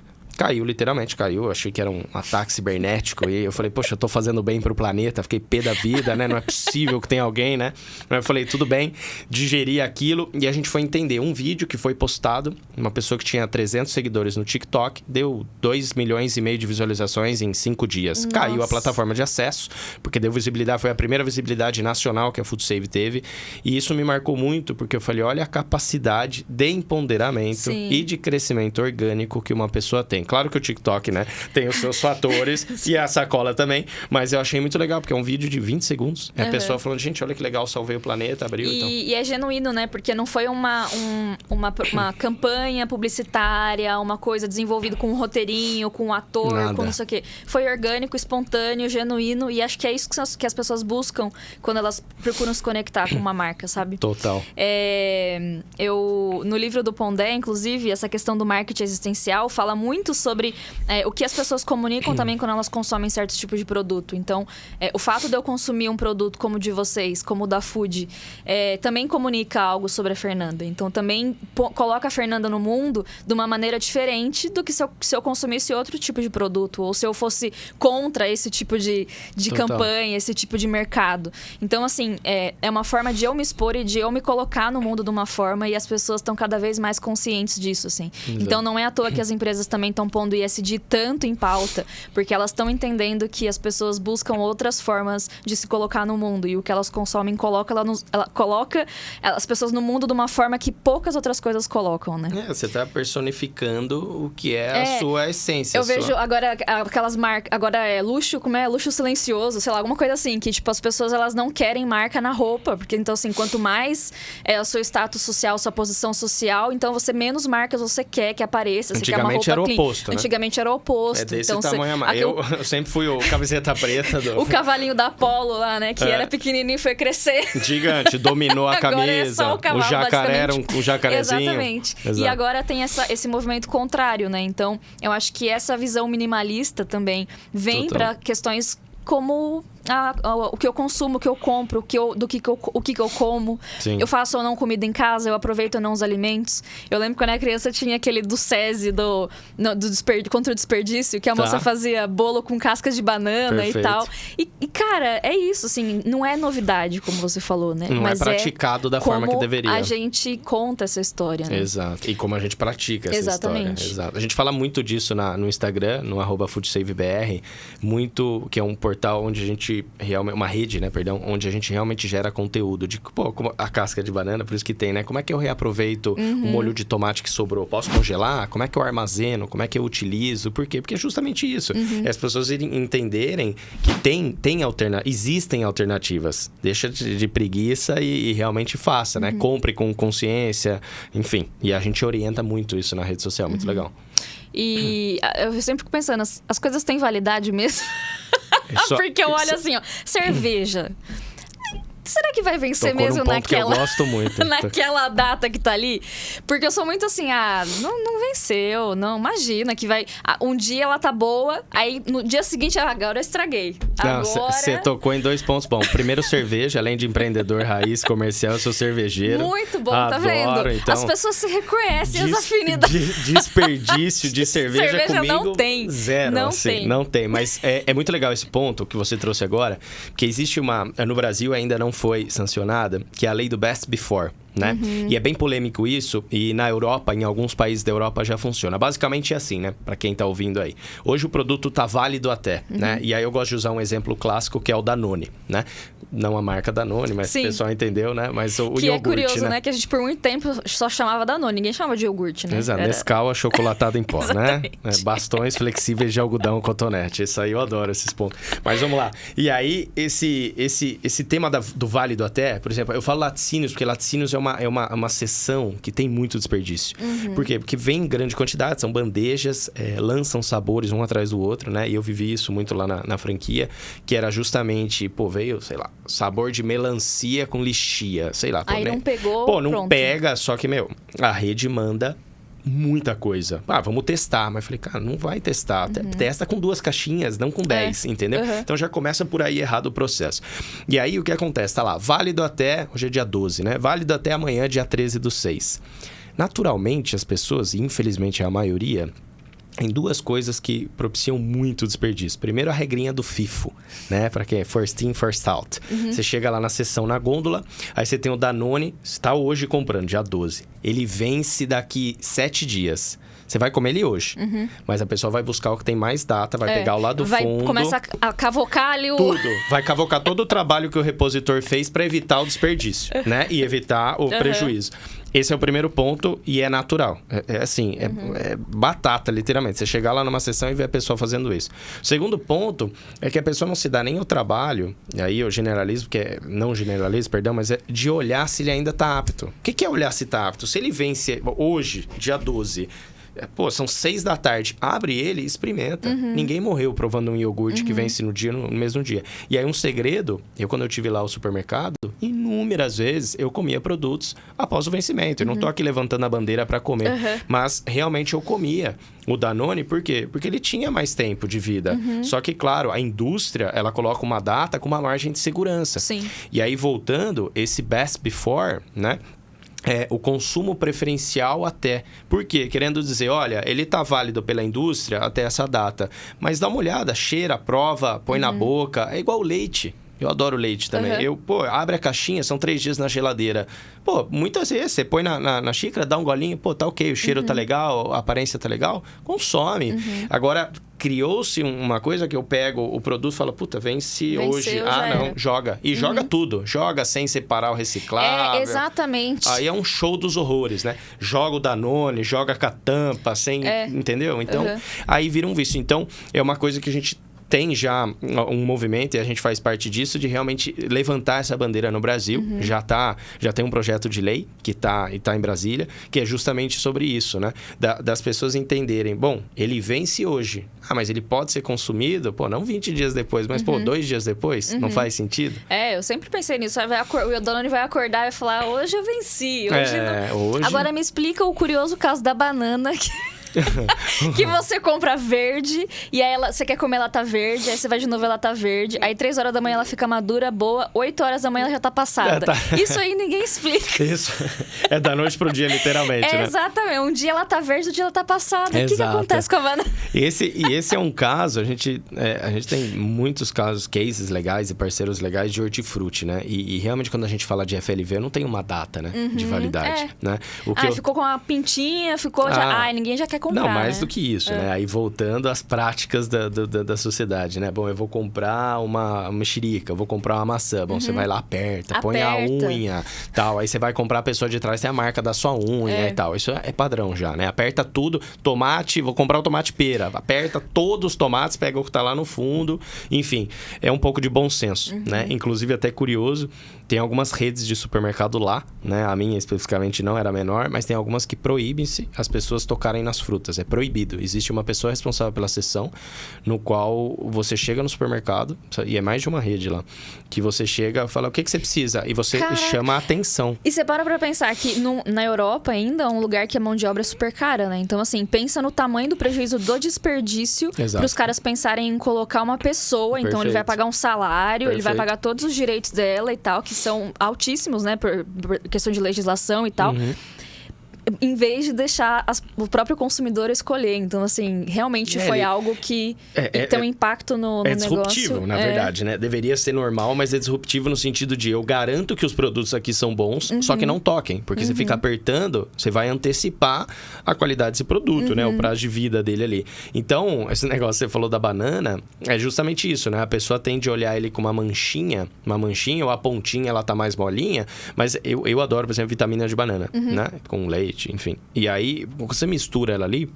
literalmente caiu. Eu achei que era um ataque cibernético. E eu falei, poxa, eu tô fazendo bem pro planeta. Fiquei pé da vida, né? Não é possível que tenha alguém, né? Mas eu falei, tudo bem. Digeri aquilo. E a gente foi entender um vídeo que foi postado. Uma pessoa que tinha 300 seguidores no TikTok. Deu 2,5 milhões de visualizações em 5 dias. Nossa. Caiu a plataforma de acesso. Porque deu visibilidade. Foi a primeira visibilidade nacional que a FoodSave teve. E isso me marcou muito. Porque eu falei, olha a capacidade de empoderamento e de crescimento orgânico que uma pessoa tem. Claro que o TikTok, né, tem os seus fatores e a sacola também, mas eu achei muito legal, porque é um vídeo de 20 segundos. É a pessoa falando, gente, olha que legal, salvei o planeta, abriu e então. E é genuíno, né? Porque não foi uma campanha publicitária, uma coisa desenvolvida com um roteirinho, com um ator, Nada. com não sei o quê. Foi orgânico, espontâneo, genuíno, e acho que é isso que as pessoas buscam quando elas procuram se conectar com uma marca, sabe? Total. No livro do Pondé, inclusive, essa questão do marketing existencial fala muito sobre o que as pessoas comunicam também quando elas consomem certos tipos de produto. Então, o fato de eu consumir um produto como o de vocês, como o da Food, também comunica algo sobre a Fernanda. Então, também coloca a Fernanda no mundo de uma maneira diferente do que se eu consumisse outro tipo de produto, ou se eu fosse contra esse tipo de campanha, esse tipo de mercado. Então, assim, é uma forma de eu me expor e de eu me colocar no mundo de uma forma, e as pessoas estão cada vez mais conscientes disso, assim. Exato. Então, não é à toa que as empresas também estão pondo ISD tanto em pauta, porque elas estão entendendo que as pessoas buscam outras formas de se colocar no mundo, e o que elas consomem coloca as pessoas no mundo de uma forma que poucas outras coisas colocam, né? Você tá personificando o que é a sua essência. Eu vejo agora aquelas marcas, agora luxo, como é? Luxo silencioso, sei lá, alguma coisa assim, que tipo, as pessoas elas não querem marca na roupa, porque então assim, quanto mais o seu status social, sua posição social, então você menos marcas você quer que apareça, você quer uma roupa era o oposto, né? Antigamente era o oposto. É desse então, tamanho a mais. Eu sempre fui o camiseta preta o cavalinho da Apollo lá, né? Que era pequenininho e foi crescer. Gigante, dominou a camisa. Agora é só o cavalo, jacaré era um jacarezinho. Exatamente. Exato. E agora tem esse movimento contrário, né? Então, eu acho que essa visão minimalista também vem para questões como o que eu consumo, o que eu compro, o que eu como. Sim. Eu faço ou não comida em casa, eu aproveito ou não os alimentos. Eu lembro quando eu era criança, tinha aquele do SESI, contra o desperdício, que a moça fazia bolo com cascas de banana. Perfeito. E tal. E, cara, é isso, assim, não é novidade, como você falou, né? Não mas é praticado da forma que deveria. A gente conta essa história, né? Exato. E como a gente pratica essa Exatamente. história. Exato. A gente fala muito disso no Instagram, no @FoodSaveBR, muito, que é um portal onde a gente realmente, uma rede, né, perdão, onde a gente realmente gera conteúdo de, como a casca de banana, por isso que tem, né, como é que eu reaproveito o molho de tomate que sobrou? Posso congelar? Como é que eu armazeno? Como é que eu utilizo? Por quê? Porque é justamente isso. É as pessoas entenderem que existem alternativas. Deixa de preguiça e realmente faça, né? Compre com consciência, enfim. E a gente orienta muito isso na rede social, muito legal. E eu sempre fico pensando, as coisas têm validade mesmo? Porque eu olho assim, ó, cerveja. Será que vai vencer mesmo naquela... que eu gosto muito. naquela data que tá ali? Porque eu sou muito assim, não venceu, não, imagina que vai... um dia ela tá boa, aí no dia seguinte, agora eu estraguei. Agora... Você tocou em 2 pontos bons. Primeiro, cerveja, além de empreendedor raiz comercial, eu sou cervejeiro. Muito bom, Adoro, tá vendo? Então, as pessoas se reconhecem, as afinidades. Desperdício de cerveja comigo, não tem. Zero. Não assim, tem. Não tem, mas é muito legal esse ponto que você trouxe agora, porque existe no Brasil ainda não foi sancionada, que é a lei do best before. Né? E é bem polêmico isso, e na Europa, em alguns países da Europa já funciona. Basicamente é assim, né? Pra quem tá ouvindo aí. Hoje o produto tá válido até, né? E aí eu gosto de usar um exemplo clássico que é o Danone, né? Não a marca Danone, mas o pessoal entendeu, né? Mas o que iogurte, é curioso, né? Que a gente por muito tempo só chamava Danone, ninguém chamava de iogurte, né? Exato, Nescau achocolatado em pó, né? Bastões flexíveis de algodão cotonete. Isso aí eu adoro, esses pontos. Mas vamos lá. E aí, esse tema do válido até, por exemplo, eu falo laticínios, porque laticínios é uma seção que tem muito desperdício. Por quê? Porque vem em grande quantidade, são bandejas, lançam sabores um atrás do outro, né? E eu vivi isso muito lá na franquia, que era justamente, veio, sei lá, sabor de melancia com lixia, sei lá. Aí não pegou, não pronto. pega, só que, a rede manda muita coisa. Vamos testar. Mas eu falei, cara, não vai testar. Testa com 2 caixinhas, não com 10, entendeu? Então já começa por aí errado o processo. E aí o que acontece? Tá lá, válido até... Hoje é dia 12, né? Válido até amanhã, dia 13/6. Naturalmente, as pessoas, e infelizmente a maioria... Tem 2 coisas que propiciam muito desperdício. Primeiro, a regrinha do FIFO, né? Para quem é first in, first out. Você chega lá na seção, na gôndola, aí você tem o Danone, você está hoje comprando, dia 12. Ele vence daqui 7 dias. Você vai comer ele hoje, mas a pessoa vai buscar o que tem mais data, vai pegar o lado do fundo... Começa a cavocar ali o... Tudo. Vai cavocar todo o trabalho que o repositor fez para evitar o desperdício, né? E evitar o prejuízo. Esse é o primeiro ponto e é natural. É batata, literalmente. Você chegar lá numa sessão e ver a pessoa fazendo isso. O segundo ponto é que a pessoa não se dá nem o trabalho, e aí eu generalizo, não generalizo, perdão, mas é de olhar se ele ainda está apto. O que é olhar se está apto? Se ele vence hoje, dia 12... são 6 da tarde. Abre ele e experimenta. Ninguém morreu provando um iogurte que vence no mesmo dia. E aí um segredo, quando eu tive lá o supermercado, inúmeras vezes eu comia produtos após o vencimento. Eu não tô aqui levantando a bandeira para comer. Mas realmente eu comia o Danone, por quê? Porque ele tinha mais tempo de vida. Só que, claro, a indústria, ela coloca uma data com uma margem de segurança. Sim. E aí, voltando, esse best before, né? O consumo preferencial até. Por quê? Querendo dizer, olha, ele tá válido pela indústria até essa data. Mas dá uma olhada, cheira, prova, põe na boca. É igual o leite. Eu adoro leite também. Abre a caixinha, são 3 dias na geladeira. Muitas vezes você põe na xícara, dá um golinho, tá ok, o cheiro tá legal, a aparência tá legal, consome. Agora, criou-se uma coisa que eu pego o produto e falo, vence hoje. Não, joga. E joga tudo. Joga sem separar o reciclável. Exatamente. Aí é um show dos horrores, né? Joga o Danone, joga com a tampa, sem... Entendeu? Então, aí vira um vício. Então, é uma coisa que a gente tem já um movimento, e a gente faz parte disso, de realmente levantar essa bandeira no Brasil. Já tem um projeto de lei que tá em Brasília, que é justamente sobre isso, né? Das pessoas entenderem, ele vence hoje. Mas ele pode ser consumido, não 20 dias depois, mas 2 dias depois, não faz sentido? Eu sempre pensei nisso. O Danone vai acordar e vai falar, hoje eu venci, hoje não. Hoje... Agora me explica o curioso caso da banana que você compra verde e aí você quer comer lata verde, aí você vai de novo, ela tá verde, aí 3 horas da manhã ela fica madura, boa, 8 horas da manhã ela já tá passada. Isso aí ninguém explica. Isso é da noite pro dia, literalmente, né? Exatamente. Um dia ela tá verde, outro dia ela tá passada. O que acontece com a banana? Esse é um caso, a gente tem muitos cases legais e parceiros legais de hortifruti, né? E realmente quando a gente fala de FLV, não tem uma data, né? De validade, né? Ficou com uma pintinha, ninguém já quer comprar, não, mais do que isso, né? Aí voltando às práticas da sociedade, né? Eu vou comprar uma mexerica, eu vou comprar uma maçã. Você vai lá, aperta, põe a unha, tal. Aí você vai comprar, a pessoa de trás tem a marca da sua unha e tal. Isso é padrão já, né? Aperta tudo, tomate, vou comprar o tomate pera. Aperta todos os tomates, pega o que tá lá no fundo. Enfim, é um pouco de bom senso, né? Inclusive, até curioso, tem algumas redes de supermercado lá, né? A minha especificamente não era menor, mas tem algumas que proíbem-se as pessoas tocarem nas frutas frutas. É proibido. Existe uma pessoa responsável pela seção, no qual você chega no supermercado, e é mais de uma rede lá, que você chega e fala, o que você precisa? E você chama a atenção. E você para pra pensar que na Europa ainda é um lugar que a mão de obra é super cara, né? Então, assim, pensa no tamanho do prejuízo do desperdício para os caras pensarem em colocar uma pessoa. Então, ele vai pagar um salário, ele vai pagar todos os direitos dela e tal, que são altíssimos, né? Por questão de legislação e tal. Em vez de deixar o próprio consumidor escolher. Então, assim, realmente foi algo que tem um impacto no negócio. É disruptivo, na verdade, né? Deveria ser normal, mas é disruptivo no sentido de eu garanto que os produtos aqui são bons, só que não toquem. Porque você fica apertando, você vai antecipar a qualidade desse produto, né? O prazo de vida dele ali. Então, esse negócio que você falou da banana, é justamente isso, né? A pessoa tende a olhar ele com uma manchinha, ou a pontinha, ela tá mais molinha. Mas eu adoro, por exemplo, vitamina de banana, né? Com leite. Enfim. E aí, você mistura ela ali,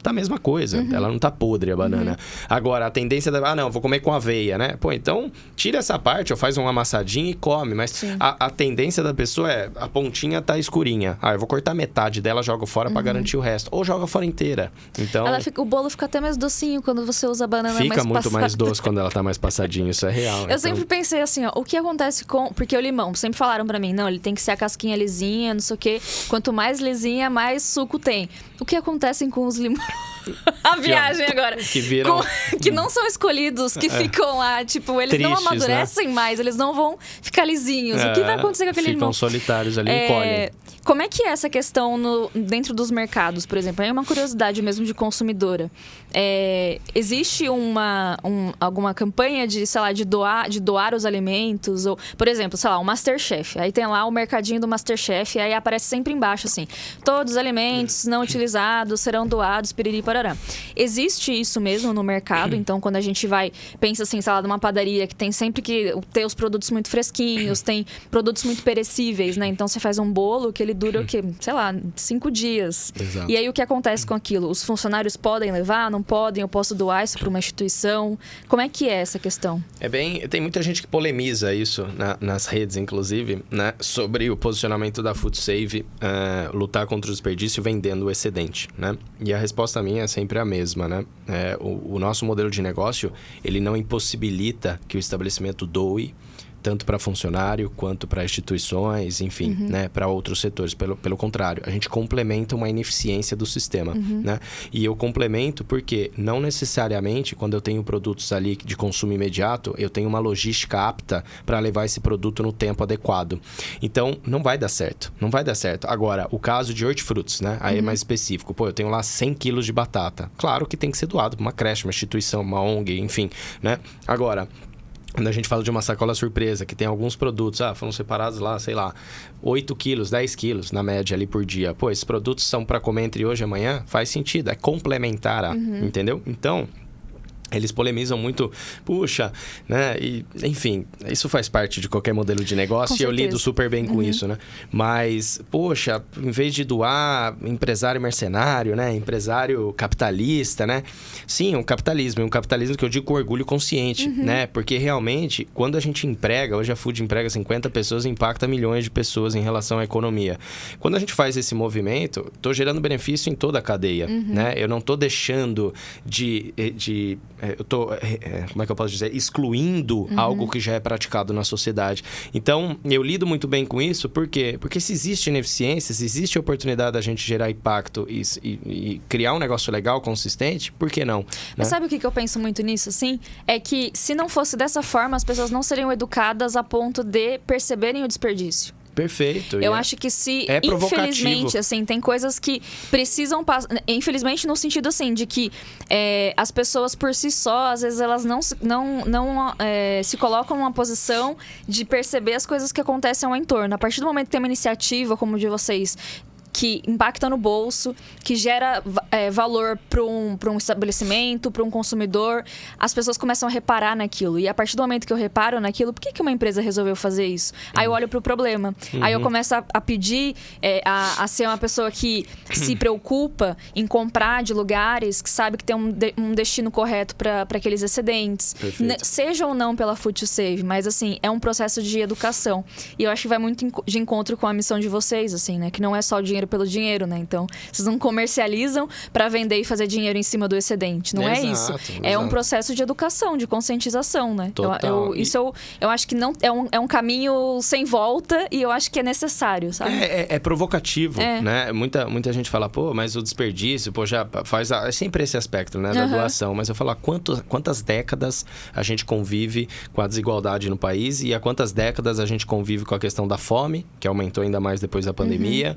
tá a mesma coisa. Ela não tá podre, a banana. Agora, a tendência não, vou comer com aveia, né? Pô, então, tira essa parte, ou faz uma amassadinha e come. Mas a tendência da pessoa a pontinha tá escurinha. Eu vou cortar metade dela, jogo fora pra garantir o resto. Ou joga fora inteira. Então... o bolo fica até mais docinho quando você usa a banana mais passada. Fica muito mais doce quando ela tá mais passadinha, isso é real. Eu sempre pensei assim, ó, o que acontece com... Porque o limão, sempre falaram pra mim, não, ele tem que ser a casquinha lisinha, não sei o quê. Quanto mais lisinha, mais suco tem. O que acontece com os limões? A viagem agora. Que não são escolhidos, que ficam lá, tipo, eles tristes, não amadurecem, né? Mais, eles não vão ficar lisinhos. O que vai acontecer com aquele limão? Ficam solitários ali e colhem. Como é que é essa questão dentro dos mercados, por exemplo? É uma curiosidade mesmo de consumidora. Existe alguma campanha de, sei lá, de doar os alimentos? Ou, por exemplo, sei lá, o Masterchef. Aí tem lá o mercadinho do Masterchef, e aí aparece sempre embaixo assim, todos os alimentos não utilizados serão doados, piriri, parará. Existe isso mesmo no mercado? Então, quando a gente pensa assim, sei lá, numa padaria que tem sempre que ter os produtos muito fresquinhos, tem produtos muito perecíveis, né? Então, você faz um bolo que ele dura o quê? Sei lá, 5 dias. Exato. E aí, o que acontece com aquilo? Os funcionários podem levar? Não podem? Eu posso doar isso para uma instituição? Como é que é essa questão? Tem muita gente que polemiza isso nas redes, inclusive, né? Sobre o posicionamento da Food Save, lutar contra o desperdício vendendo o excedente, né? E a resposta minha é sempre a mesma, né? O nosso modelo de negócio, ele não impossibilita que o estabelecimento doe tanto para funcionário quanto para instituições, enfim, né, para outros setores. Pelo contrário, a gente complementa uma ineficiência do sistema, né? E eu complemento porque não necessariamente quando eu tenho produtos ali de consumo imediato, eu tenho uma logística apta para levar esse produto no tempo adequado. Então, não vai dar certo. Não vai dar certo. Agora, o caso de hortifrutos, né? Aí é mais específico. Pô, eu tenho lá 100 quilos de batata. Claro que tem que ser doado para uma creche, uma instituição, uma ONG, enfim, né? Agora, quando a gente fala de uma sacola surpresa, que tem alguns produtos, foram separados lá, sei lá, 8 quilos, 10 quilos na média ali por dia. Pô, esses produtos são para comer entre hoje e amanhã? Faz sentido, é complementar, entendeu? Então, eles polemizam muito, puxa, né? E, enfim, isso faz parte de qualquer modelo de negócio e eu lido super bem com isso, né? Mas, poxa, em vez de doar empresário mercenário, né? Empresário capitalista, né? Sim, um capitalismo que eu digo com orgulho consciente, né? Porque realmente, quando a gente emprega, hoje a Food emprega 50 pessoas e impacta milhões de pessoas em relação à economia. Quando a gente faz esse movimento, estou gerando benefício em toda a cadeia, né? Eu não estou deixando eu tô, como é que eu posso dizer? Excluindo algo que já é praticado na sociedade. Então, eu lido muito bem com isso, por quê? Porque se existe ineficiência, se existe oportunidade da gente gerar impacto e criar um negócio legal, consistente, por que não? Mas sabe o que eu penso muito nisso, assim? É que se não fosse dessa forma, as pessoas não seriam educadas a ponto de perceberem o desperdício. Perfeito. Eu acho que infelizmente, assim, tem coisas que precisam passar. Infelizmente, no sentido assim, de que as pessoas por si só, às vezes, elas não se colocam numa posição de perceber as coisas que acontecem ao entorno. A partir do momento que tem uma iniciativa como de vocês, que impacta no bolso, que gera valor para um estabelecimento, para um consumidor, as pessoas começam a reparar naquilo. E a partir do momento que eu reparo naquilo, por que uma empresa resolveu fazer isso? Aí eu olho para o problema. Aí eu começo a pedir a ser uma pessoa que se preocupa em comprar de lugares que sabe que tem um destino correto para aqueles excedentes. Seja ou não pela Food to Save, mas assim, é um processo de educação. E eu acho que vai muito de encontro com a missão de vocês, assim, né? Que não é só o dinheiro dinheiro pelo dinheiro, né? Então, vocês não comercializam para vender e fazer dinheiro em cima do excedente. Não é isso. É um processo de educação, de conscientização, né? Total. Eu acho que não é um caminho sem volta e eu acho que é necessário, sabe? É provocativo, né? Muita gente fala, pô, mas o desperdício, pô, já faz... É sempre esse aspecto, né? Da doação. Mas eu falo, quantas décadas a gente convive com a desigualdade no país e há quantas décadas a gente convive com a questão da fome, que aumentou ainda mais depois da pandemia,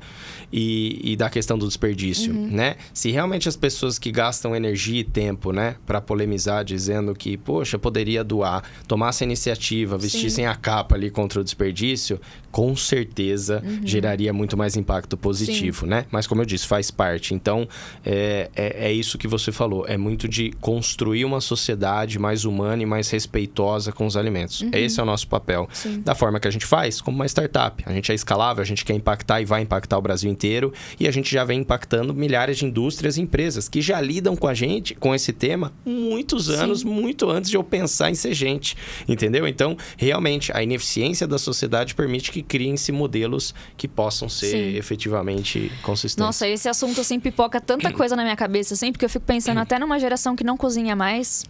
e da questão do desperdício, né? Se realmente as pessoas que gastam energia e tempo, né, para polemizar, dizendo que, poxa, poderia doar, tomassem a iniciativa, vestissem a capa ali contra o desperdício, com certeza geraria muito mais impacto positivo, né? Mas como eu disse, faz parte. Então, é isso que você falou. É muito de construir uma sociedade mais humana e mais respeitosa com os alimentos. Esse é o nosso papel. Da forma que a gente faz, como uma startup. A gente é escalável, a gente quer impactar e vai impactar o Brasil inteiro. E a gente já vem impactando milhares de indústrias e empresas que já lidam com a gente, com esse tema, muitos anos, muito antes de eu pensar em ser gente. Entendeu? Então, realmente, a ineficiência da sociedade permite que criem-se modelos que possam ser efetivamente consistentes. Nossa, esse assunto, assim, pipoca tanta coisa na minha cabeça, assim, porque eu fico pensando até numa geração que não cozinha mais.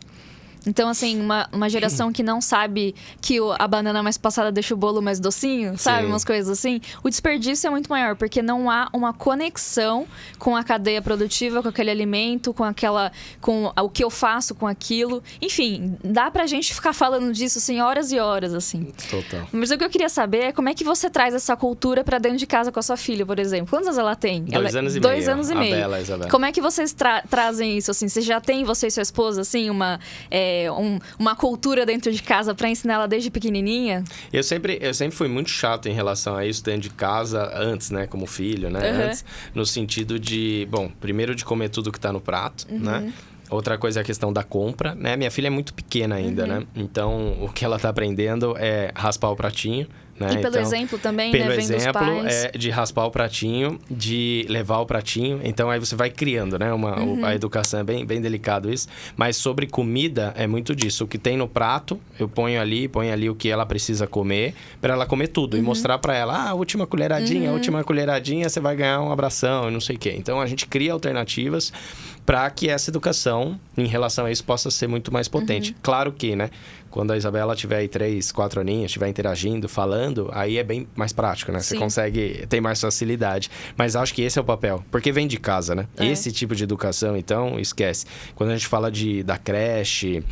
Então, assim, uma geração que não sabe que a banana mais passada deixa o bolo mais docinho, sabe? Umas coisas assim. O desperdício é muito maior, porque não há uma conexão com a cadeia produtiva, com aquele alimento, com o que eu faço com aquilo. Enfim, dá pra gente ficar falando disso, assim, horas e horas, assim. Total. Mas o que eu queria saber é como é que você traz essa cultura pra dentro de casa com a sua filha, por exemplo. Quantos anos ela tem? 2 anos e meio. 2 anos e meio. A Bela, Isabela. Como é que vocês trazem isso, assim? Você já tem, você e sua esposa, assim, uma cultura dentro de casa para ensinar ela desde pequenininha? Eu sempre fui muito chato em relação a isso dentro de casa, antes, né? Como filho, né? Antes, no sentido de, bom, primeiro de comer tudo que tá no prato, né? Outra coisa é a questão da compra, né? Minha filha é muito pequena ainda, né? Então, o que ela tá aprendendo é raspar o pratinho, né? E pelo exemplo também, pelo né? Vem dos exemplo, pais. de raspar o pratinho, de levar o pratinho. Então, aí você vai criando, né? A educação é bem delicado isso. Mas sobre comida, é muito disso. O que tem no prato, eu ponho ali o que ela precisa comer, para ela comer tudo. E mostrar para ela, a última colheradinha, você vai ganhar um abração e não sei o quê. Então, a gente cria alternativas para que essa educação, em relação a isso, possa ser muito mais potente. Claro que, né? Quando a Isabela tiver aí 3, 4 aninhos, estiver interagindo, falando, aí é bem mais prático, né? Você consegue ter mais facilidade. Mas acho que esse é o papel, porque vem de casa, né? Esse tipo de educação, então, esquece. Quando a gente fala da creche,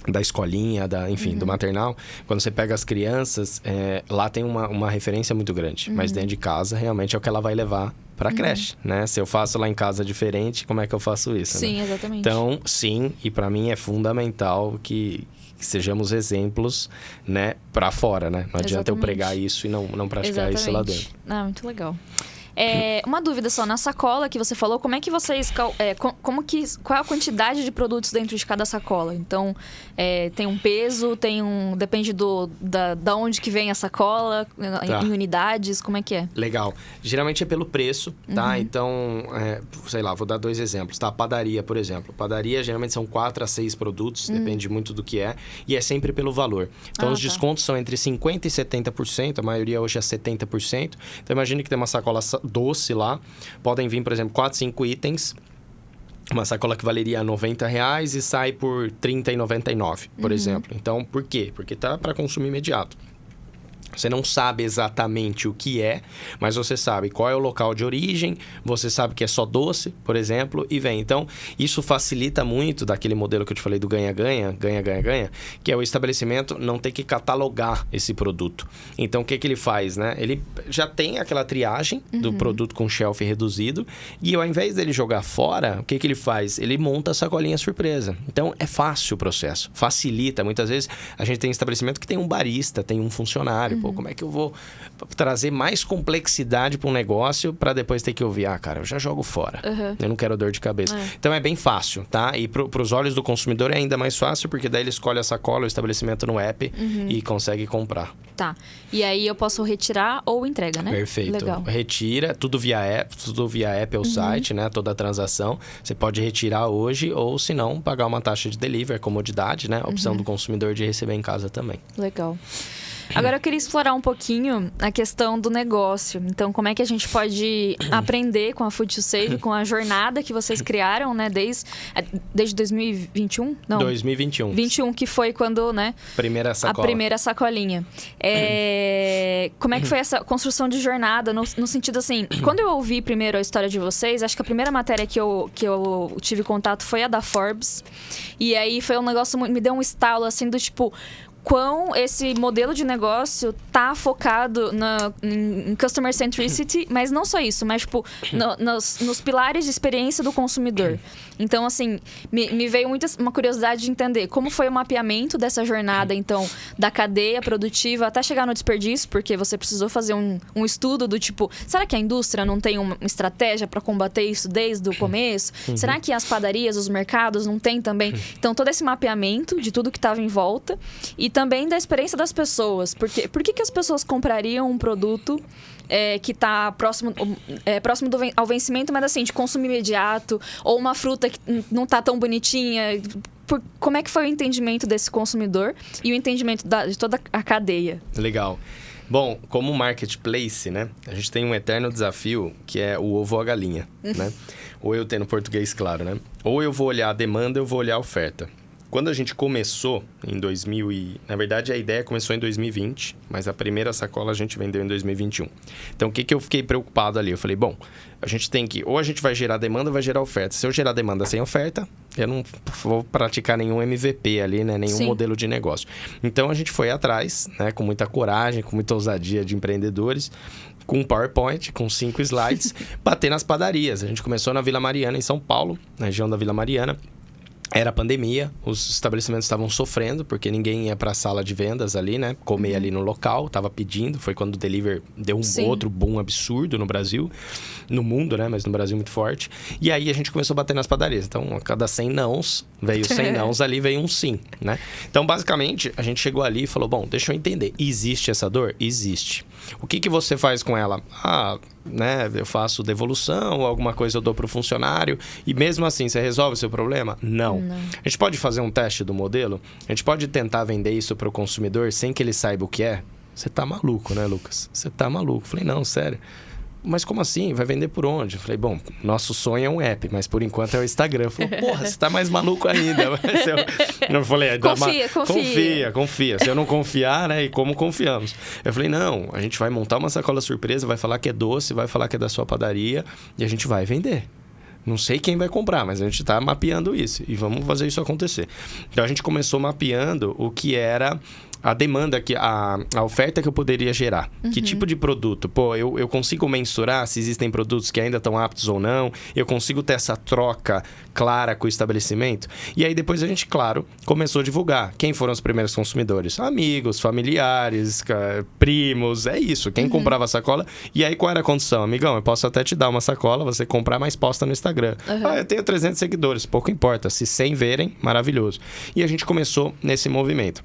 da escolinha, enfim, do maternal, quando você pega as crianças, lá tem uma referência muito grande. Mas dentro de casa, realmente, é o que ela vai levar para creche, né? Se eu faço lá em casa diferente, como é que eu faço isso? Sim, né? Exatamente. Então, sim, e para mim é fundamental que sejamos exemplos, né, para fora, né? Não adianta eu pregar isso e não praticar isso lá dentro. Ah, muito legal. Uma dúvida só, na sacola que você falou, como é que vocês... qual é a quantidade de produtos dentro de cada sacola? Então, tem um peso, depende da onde que vem a sacola, em unidades, como é que é? Legal. Geralmente é pelo preço, tá? Então, sei lá, vou dar 2 exemplos, tá? Padaria, por exemplo. Padaria, geralmente são 4 a 6 produtos, depende muito do que é, e é sempre pelo valor. Então, os descontos são entre 50% e 70%, a maioria hoje é 70%. Então, imagine que tem uma sacola doce lá, podem vir, por exemplo, 4, 5 itens, uma sacola que valeria R$90 e sai por R$30,99, por exemplo. Então, por quê? Porque tá para consumo imediato. Você não sabe exatamente o que é, mas você sabe qual é o local de origem, você sabe que é só doce, por exemplo, e vem. Então, isso facilita muito daquele modelo que eu te falei do ganha-ganha, que é o estabelecimento não ter que catalogar esse produto. Então, o que ele faz, né? Ele já tem aquela triagem do produto com shelf reduzido e ao invés dele jogar fora, o que ele faz? Ele monta a sacolinha surpresa. Então, é fácil o processo, facilita. Muitas vezes, a gente tem estabelecimento que tem um barista, tem um funcionário. Pô, como é que eu vou trazer mais complexidade para um negócio para depois ter que ouvir, cara, eu já jogo fora. Eu não quero dor de cabeça. Então, é bem fácil, tá? E para os olhos do consumidor é ainda mais fácil, porque daí ele escolhe a sacola, o estabelecimento no app e consegue comprar. Tá. E aí eu posso retirar ou entrega, né? Perfeito. Legal. Retira, tudo via app ou site, né? Toda a transação. Você pode retirar hoje ou, se não, pagar uma taxa de delivery, comodidade, né? A opção do consumidor de receber em casa também. Legal. Agora eu queria explorar um pouquinho a questão do negócio. Então, como é que a gente pode aprender com a Food to Save, com a jornada que vocês criaram, né? Desde 2021? Não. 2021. 21, que foi quando, né? A primeira sacolinha. Como é que foi essa construção de jornada? No sentido assim, quando eu ouvi primeiro a história de vocês, acho que a primeira matéria que eu tive contato foi a da Forbes. E aí foi um negócio, me deu um estalo assim do tipo... quão esse modelo de negócio tá focado em customer centricity, mas não só isso, mas tipo, nos pilares de experiência do consumidor. Então, assim, me veio uma curiosidade de entender como foi o mapeamento dessa jornada, então, da cadeia produtiva até chegar no desperdício, porque você precisou fazer um estudo do tipo, será que a indústria não tem uma estratégia para combater isso desde o começo? Será que as padarias, os mercados não têm também? Então, todo esse mapeamento de tudo que estava em volta e também da experiência das pessoas. Por que as pessoas comprariam um produto que está próximo ao vencimento, mas assim, de consumo imediato, ou uma fruta que não está tão bonitinha? Como é que foi o entendimento desse consumidor e o entendimento de toda a cadeia? Legal. Bom, como marketplace, né? A gente tem um eterno desafio que é o ovo ou a galinha, né? Ou eu tenho no português, claro, né? Ou eu vou olhar a demanda, ou eu vou olhar a oferta. Quando a gente começou em 2000 e... Na verdade, a ideia começou em 2020, mas a primeira sacola a gente vendeu em 2021. Então, o que eu fiquei preocupado ali? Eu falei, bom, a gente tem que... Ou a gente vai gerar demanda ou vai gerar oferta. Se eu gerar demanda sem oferta, eu não vou praticar nenhum MVP ali, né? Nenhum modelo de negócio. Então, a gente foi atrás, né? Com muita coragem, com muita ousadia de empreendedores, com um PowerPoint, com 5 slides, bater nas padarias. A gente começou na Vila Mariana, em São Paulo, na região da Vila Mariana. Era pandemia, os estabelecimentos estavam sofrendo, porque ninguém ia para a sala de vendas ali, né? Comer ali no local, tava pedindo. Foi quando o delivery deu outro boom absurdo no Brasil. No mundo, né? Mas no Brasil muito forte. E aí a gente começou a bater nas padarias. Então, a cada 100 nãos, veio 100 nãos, ali veio um sim, né? Então, basicamente, a gente chegou ali e falou, bom, deixa eu entender. Existe essa dor? Existe. O que você faz com ela? Né? Eu faço devolução, alguma coisa eu dou pro funcionário. E mesmo assim, você resolve o seu problema? Não. A gente pode fazer um teste do modelo? A gente pode tentar vender isso pro consumidor sem que ele saiba o que é? Você tá maluco, né, Lucas? Você tá maluco. Eu falei, não, sério. Mas como assim? Vai vender por onde? Eu falei, bom, nosso sonho é um app, mas por enquanto é o Instagram. Eu falei, porra, você tá mais maluco ainda. Eu falei, confia. Se eu não confiar, né? E como confiamos? Eu falei, não, a gente vai montar uma sacola surpresa, vai falar que é doce, vai falar que é da sua padaria e a gente vai vender. Não sei quem vai comprar, mas a gente está mapeando isso e vamos fazer isso acontecer. Então, a gente começou mapeando o que era a demanda, a oferta que eu poderia gerar. Que tipo de produto? Pô, eu consigo mensurar se existem produtos que ainda estão aptos ou não? Eu consigo ter essa troca clara com o estabelecimento? E aí, depois a gente, claro, começou a divulgar. Quem foram os primeiros consumidores? Amigos, familiares, primos, é isso. Quem comprava a sacola. E aí, qual era a condição? Amigão, eu posso até te dar uma sacola, você comprar, mas posta no Instagram. Eu tenho 300 seguidores, pouco importa. Se 100 verem, maravilhoso. E a gente começou nesse movimento.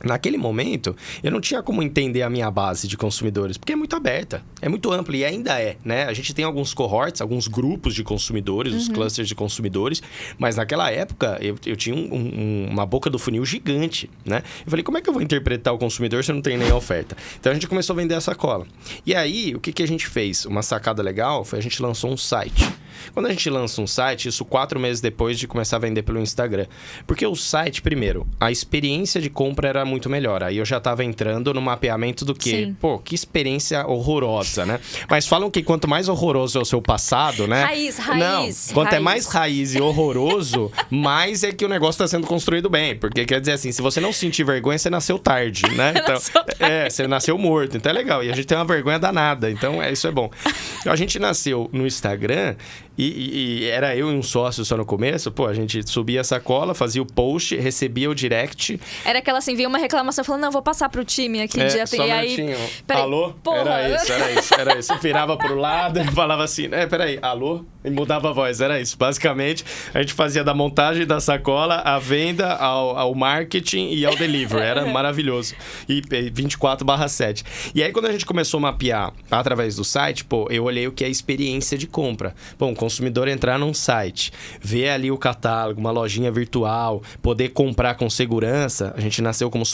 Naquele momento, eu não tinha como entender a minha base de consumidores, porque é muito aberta, é muito ampla e ainda é, né? A gente tem alguns cohorts, alguns grupos de consumidores, os clusters de consumidores, mas naquela época eu tinha uma boca do funil gigante, né? Eu falei, como é que eu vou interpretar o consumidor se eu não tenho nem oferta? Então a gente começou a vender a sacola. E aí, o que a gente fez? Uma sacada legal foi a gente lançou um site. Quando a gente lança um site, isso 4 meses depois de começar a vender pelo Instagram. Porque o site, primeiro, a experiência de compra era muito melhor. Aí eu já estava entrando no mapeamento do que, pô, que experiência horrorosa, né? Mas falam que quanto mais horroroso é o seu passado, né? Raiz. Não, quanto é mais raiz e horroroso, mais é que o negócio está sendo construído bem. Porque quer dizer assim, se você não sentir vergonha, você nasceu tarde, né? Então, você nasceu morto. Então é legal. E a gente tem uma vergonha danada. Então, isso é bom. A gente nasceu no Instagram... E era eu e um sócio só no começo. Pô, a gente subia a sacola, fazia o post, recebia o direct. Era aquela assim, vinha uma reclamação falando, não, vou passar pro time aqui. Só um minutinho. Alô? Porra. Era isso. Virava pro lado e falava assim, peraí, alô? E mudava a voz, era isso. Basicamente, a gente fazia da montagem da sacola, a venda, ao marketing e ao delivery. Era maravilhoso. E 24/7. E aí, quando a gente começou a mapear através do site, pô, eu olhei o que é a experiência de compra. Bom, o consumidor entrar num site, ver ali o catálogo, uma lojinha virtual, poder comprar com segurança. A gente nasceu como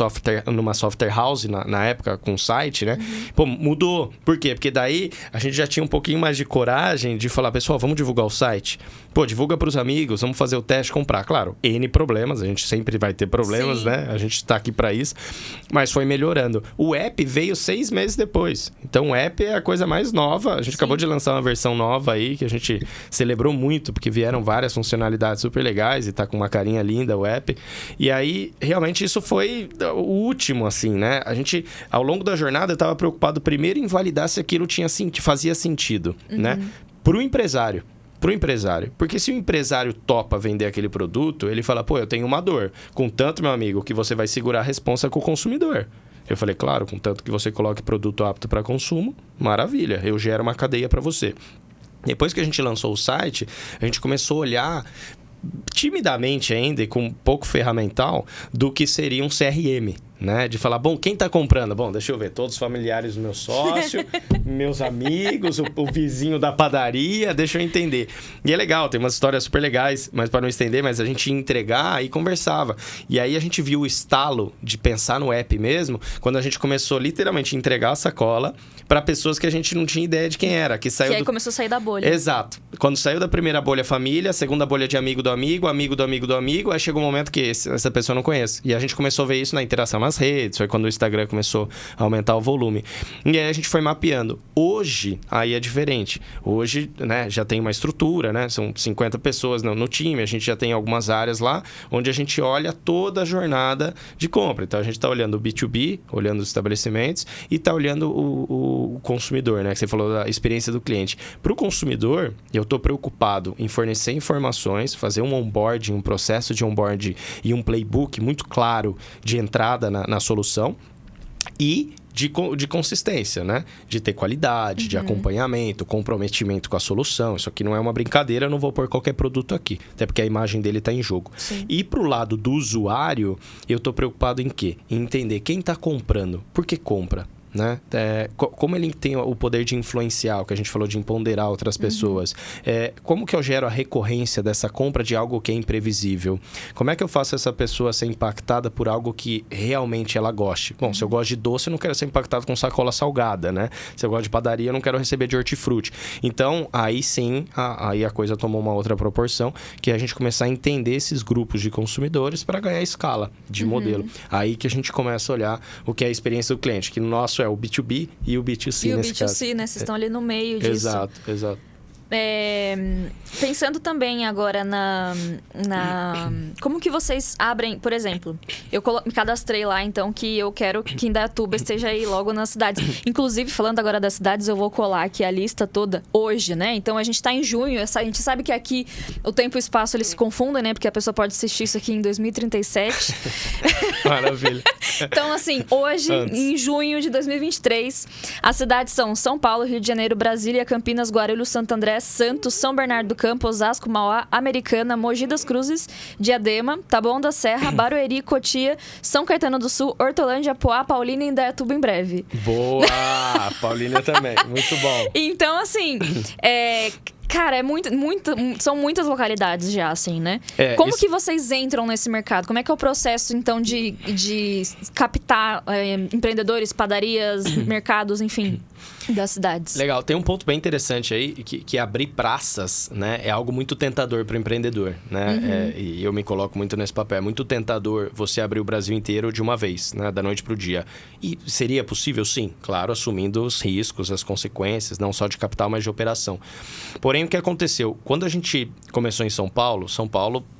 numa software house na época, com site, né? Pô, mudou. Por quê? Porque daí a gente já tinha um pouquinho mais de coragem de falar, pessoal, vamos divulgar o site? Pô, divulga pros amigos, vamos fazer o teste, comprar. Claro, N problemas, a gente sempre vai ter problemas, Sim. né? A gente tá aqui para isso. Mas foi melhorando. O app veio 6 meses depois. Então, o app é a coisa mais nova. A gente acabou de lançar uma versão nova aí, que a gente celebrou muito, porque vieram várias funcionalidades super legais e tá com uma carinha linda o app. E aí, realmente, isso foi o último, assim, né? A gente, ao longo da jornada, eu tava preocupado primeiro em validar se aquilo fazia sentido, né? Pro empresário. Porque se o empresário topa vender aquele produto, ele fala, pô, eu tenho uma dor. Contanto, meu amigo, que você vai segurar a responsa com o consumidor. Eu falei, claro, contanto que você coloque produto apto para consumo, maravilha, eu gero uma cadeia para você. Depois que a gente lançou o site, a gente começou a olhar timidamente ainda e com pouco ferramental do que seria um CRM, né? De falar, bom, quem tá comprando? Bom, deixa eu ver, todos os familiares do meu sócio, meus amigos, o vizinho da padaria, deixa eu entender. E é legal, tem umas histórias super legais, mas para não estender, mas a gente ia entregar e conversava. E aí a gente viu o estalo de pensar no app mesmo, quando a gente começou literalmente a entregar a sacola para pessoas que a gente não tinha ideia de quem era, que saiu aí começou a sair da bolha. Exato. Quando saiu da primeira bolha família, a segunda bolha de amigo do amigo, amigo do amigo do amigo, aí chegou um momento que essa pessoa eu não conhece. E a gente começou a ver isso na interação nas redes, foi quando o Instagram começou a aumentar o volume. E aí a gente foi mapeando. Hoje, aí é diferente. Hoje, né, já tem uma estrutura, né? São 50 pessoas no time, a gente já tem algumas áreas lá, onde a gente olha toda a jornada de compra. Então, a gente está olhando o B2B, olhando os estabelecimentos, e está olhando o consumidor, né? Que você falou da experiência do cliente. Para o consumidor, eu estou preocupado em fornecer informações, fazer um onboarding, um processo de onboarding e um playbook muito claro de entrada na solução e de consistência, né? De ter qualidade, de acompanhamento, comprometimento com a solução. Isso aqui não é uma brincadeira, eu não vou pôr qualquer produto aqui. Até porque a imagem dele está em jogo. Sim. E pro lado do usuário, eu estou preocupado em quê? Em entender quem está comprando, por que compra. Né? Como ele tem o poder de influenciar, o que a gente falou de empoderar outras pessoas, como que eu gero a recorrência dessa compra de algo que é imprevisível? Como é que eu faço essa pessoa ser impactada por algo que realmente ela goste? Bom, se eu gosto de doce, eu não quero ser impactado com sacola salgada, né? Se eu gosto de padaria, eu não quero receber de hortifruti. Então, aí sim, aí a coisa tomou uma outra proporção, que é a gente começar a entender esses grupos de consumidores para ganhar escala de modelo. Aí que a gente começa a olhar o que é a experiência do cliente, que no nosso é o B2B e o B2C e nesse o B2C, caso. né? Vocês estão ali no meio disso. Exato. Pensando também agora como que vocês abrem, por exemplo, eu me cadastrei lá, então, que eu quero que Indaiatuba esteja aí logo nas cidades. Inclusive, falando agora das cidades, eu vou colar aqui a lista toda hoje, né? Então, a gente tá em junho, a gente sabe que aqui o tempo e o espaço, eles se confundem, né? Porque a pessoa pode assistir isso aqui em 2037. Maravilha. Então, assim, hoje, em junho de 2023, as cidades são São Paulo, Rio de Janeiro, Brasília, Campinas, Guarulhos, Santo André, Santos, São Bernardo do Campo, Osasco, Mauá, Americana, Mogi das Cruzes, Diadema, Taboão da Serra, Barueri, Cotia, São Caetano do Sul, Hortolândia, Poá, Paulínia e Indaiatuba em breve. Boa! Paulínia também, muito bom. Então, assim, cara, são muitas localidades já, assim, né? Como que vocês entram nesse mercado? Como é que é o processo, então, de captar empreendedores, padarias, mercados, enfim, das cidades? Legal, tem um ponto bem interessante aí, que abrir praças, né, é algo muito tentador para o empreendedor, né? E eu me coloco muito nesse papel. É muito tentador você abrir o Brasil inteiro de uma vez, né, da noite para o dia. E seria possível? Sim, claro, assumindo os riscos, as consequências, não só de capital, mas de operação. Porém, o que aconteceu? Quando a gente começou em São Paulo,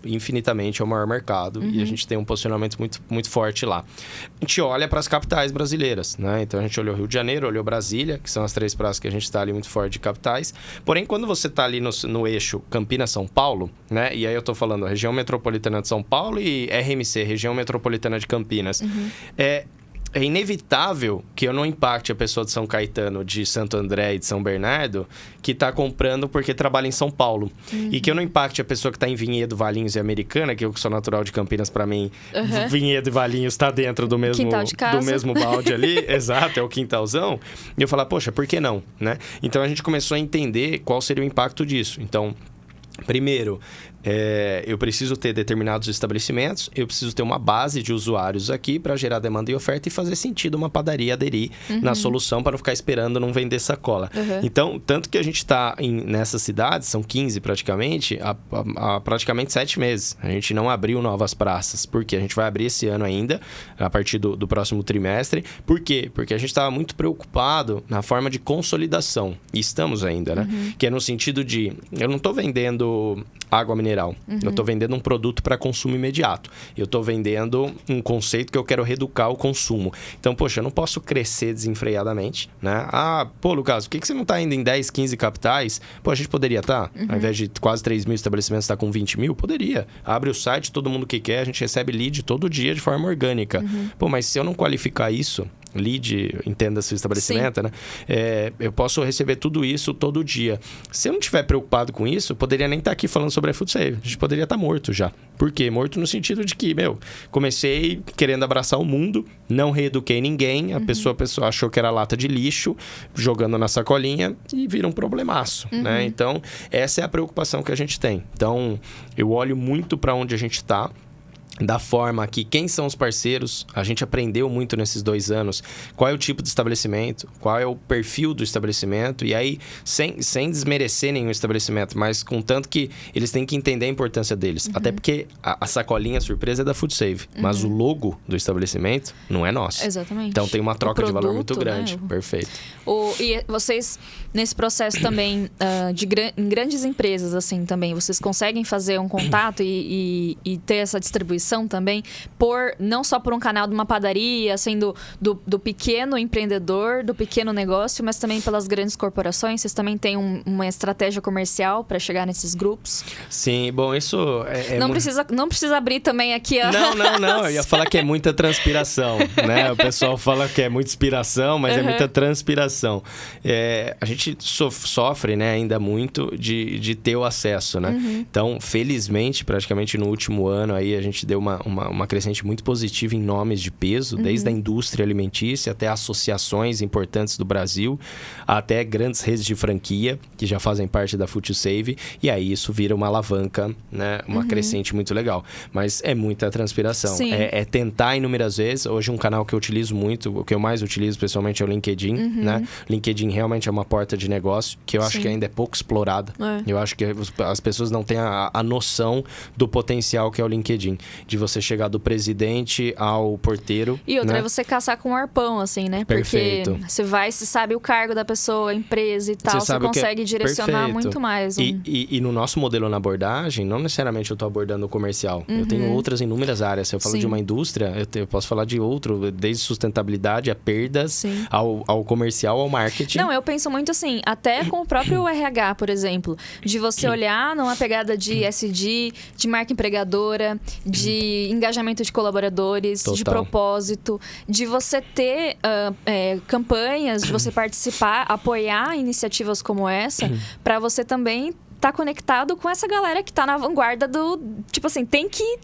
infinitamente é o maior mercado e a gente tem um posicionamento muito, muito forte lá. A gente olha para as capitais brasileiras, né? Então, a gente olhou Rio de Janeiro, olhou Brasília, que são as 3 praças que a gente está ali muito forte de capitais. Porém, quando você está ali no eixo Campinas-São Paulo, né? E aí eu estou falando região metropolitana de São Paulo e RMC, região metropolitana de Campinas. é inevitável que eu não impacte a pessoa de São Caetano, de Santo André e de São Bernardo, que está comprando porque trabalha em São Paulo. E que eu não impacte a pessoa que está em Vinhedo, Valinhos e Americana, que eu que sou natural de Campinas, para mim, Vinhedo e Valinhos está dentro do mesmo balde ali. Exato, é o quintalzão. E eu falar, poxa, por que não? Né? Então, a gente começou a entender qual seria o impacto disso. Então, primeiro, eu preciso ter determinados estabelecimentos, eu preciso ter uma base de usuários aqui para gerar demanda e oferta e fazer sentido uma padaria aderir na solução para não ficar esperando não vender sacola. Então, tanto que a gente está nessas cidades, são 15 praticamente, há praticamente 7 meses. A gente não abriu novas praças, porque a gente vai abrir esse ano ainda, a partir do próximo trimestre. Por quê? Porque a gente estava muito preocupado na forma de consolidação, e estamos ainda, né? Que é no sentido de, eu não estou vendendo água mineral. Eu estou vendendo um produto para consumo imediato. Eu estou vendendo um conceito que eu quero reeducar o consumo. Então, poxa, eu não posso crescer desenfreadamente, né? Lucas, por que você não está indo em 10, 15 capitais? Pô, a gente poderia estar? Ao invés de quase 3 mil estabelecimentos, estar com 20 mil? Poderia. Abre o site, todo mundo que quer, a gente recebe lead todo dia de forma orgânica. Pô, mas se eu não qualificar isso... lead, entenda-se o estabelecimento, né? Eu posso receber tudo isso todo dia. Se eu não estiver preocupado com isso, eu poderia nem estar aqui falando sobre a Food Save. A gente poderia estar morto já. Por quê? Morto no sentido de que, comecei querendo abraçar o mundo, não reeduquei ninguém, a pessoa achou que era lata de lixo, jogando na sacolinha e vira um problemaço, né? Então, essa é a preocupação que a gente tem. Então, eu olho muito para onde a gente está, da forma que quem são os parceiros, a gente aprendeu muito nesses 2 anos, qual é o tipo de estabelecimento, qual é o perfil do estabelecimento, e aí, sem desmerecer nenhum estabelecimento, mas contanto que eles têm que entender a importância deles. Até porque a sacolinha surpresa é da Food Save, mas o logo do estabelecimento não é nosso. Exatamente. Então tem uma troca de valor muito grande. Né? Perfeito. E vocês, nesse processo também, em grandes empresas, assim, também, vocês conseguem fazer um contato e ter essa distribuição também, não só por um canal de uma padaria, sendo do pequeno empreendedor, do pequeno negócio, mas também pelas grandes corporações? Vocês também têm uma estratégia comercial para chegar nesses grupos? Sim, bom, isso não precisa abrir também aqui a... Não, eu ia falar que é muita transpiração, né? O pessoal fala que é muita inspiração, mas é muita transpiração. A gente sofre, né, ainda muito de ter o acesso, né? Então, felizmente, praticamente no último ano aí, a gente deu uma crescente muito positiva em nomes de peso, desde a indústria alimentícia até associações importantes do Brasil, até grandes redes de franquia que já fazem parte da Food Save, e aí isso vira uma alavanca, né? Uma crescente muito legal. Mas é muita transpiração. É tentar inúmeras vezes. Hoje um canal que eu utilizo muito, o que eu mais utilizo pessoalmente é o LinkedIn, né? LinkedIn realmente é uma porta de negócio que eu acho que ainda é pouco explorada. Eu acho que as pessoas não têm a noção do potencial que é o LinkedIn. De você chegar do presidente ao porteiro. E outra, né? É você caçar com um arpão, assim, né? Perfeito. Porque você sabe o cargo da pessoa, a empresa e tal, você consegue direcionar muito mais. E no nosso modelo na abordagem, não necessariamente eu estou abordando o comercial. Eu tenho outras inúmeras áreas. Se eu falo de uma indústria, eu posso falar de outro, desde sustentabilidade a perdas, ao comercial, ao marketing. Não, eu penso muito assim, até com o próprio RH, por exemplo, de você olhar numa pegada de ESG, de marca empregadora, de engajamento de colaboradores, de propósito, de você ter campanhas, de você participar, apoiar iniciativas como essa, para você também estar conectado com essa galera que está na vanguarda do... Tipo assim, tem que...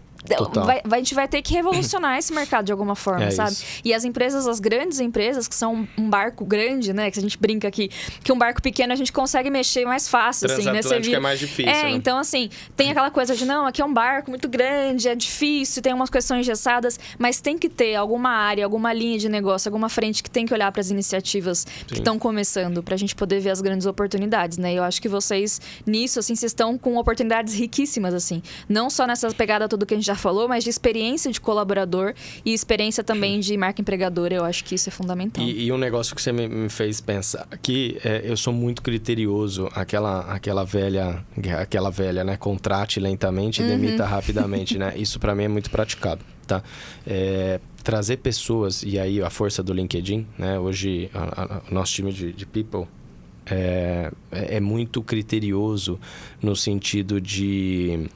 A gente vai ter que revolucionar esse mercado de alguma forma, sabe? Isso. E as empresas, as grandes empresas, que são um barco grande, né? Que a gente brinca aqui, que um barco pequeno a gente consegue mexer mais fácil, assim, né? Transatlântico é mais difícil, né? Então, assim, tem aquela coisa de, não, aqui é um barco muito grande, é difícil, tem umas questões engessadas, mas tem que ter alguma área, alguma linha de negócio, alguma frente que tem que olhar para as iniciativas que estão começando, pra gente poder ver as grandes oportunidades, né? E eu acho que vocês, nisso, assim, vocês estão com oportunidades riquíssimas, assim. Não só nessa pegada toda que a gente já falou, mas de experiência de colaborador e experiência também de marca empregadora. Eu acho que isso é fundamental. E um negócio que você me fez pensar aqui, eu sou muito criterioso. Aquela velha, né? Contrate lentamente e demita rapidamente, né? Isso para mim é muito praticado, tá? Trazer pessoas, e aí a força do LinkedIn, né? Hoje, o nosso time de people é muito criterioso no sentido de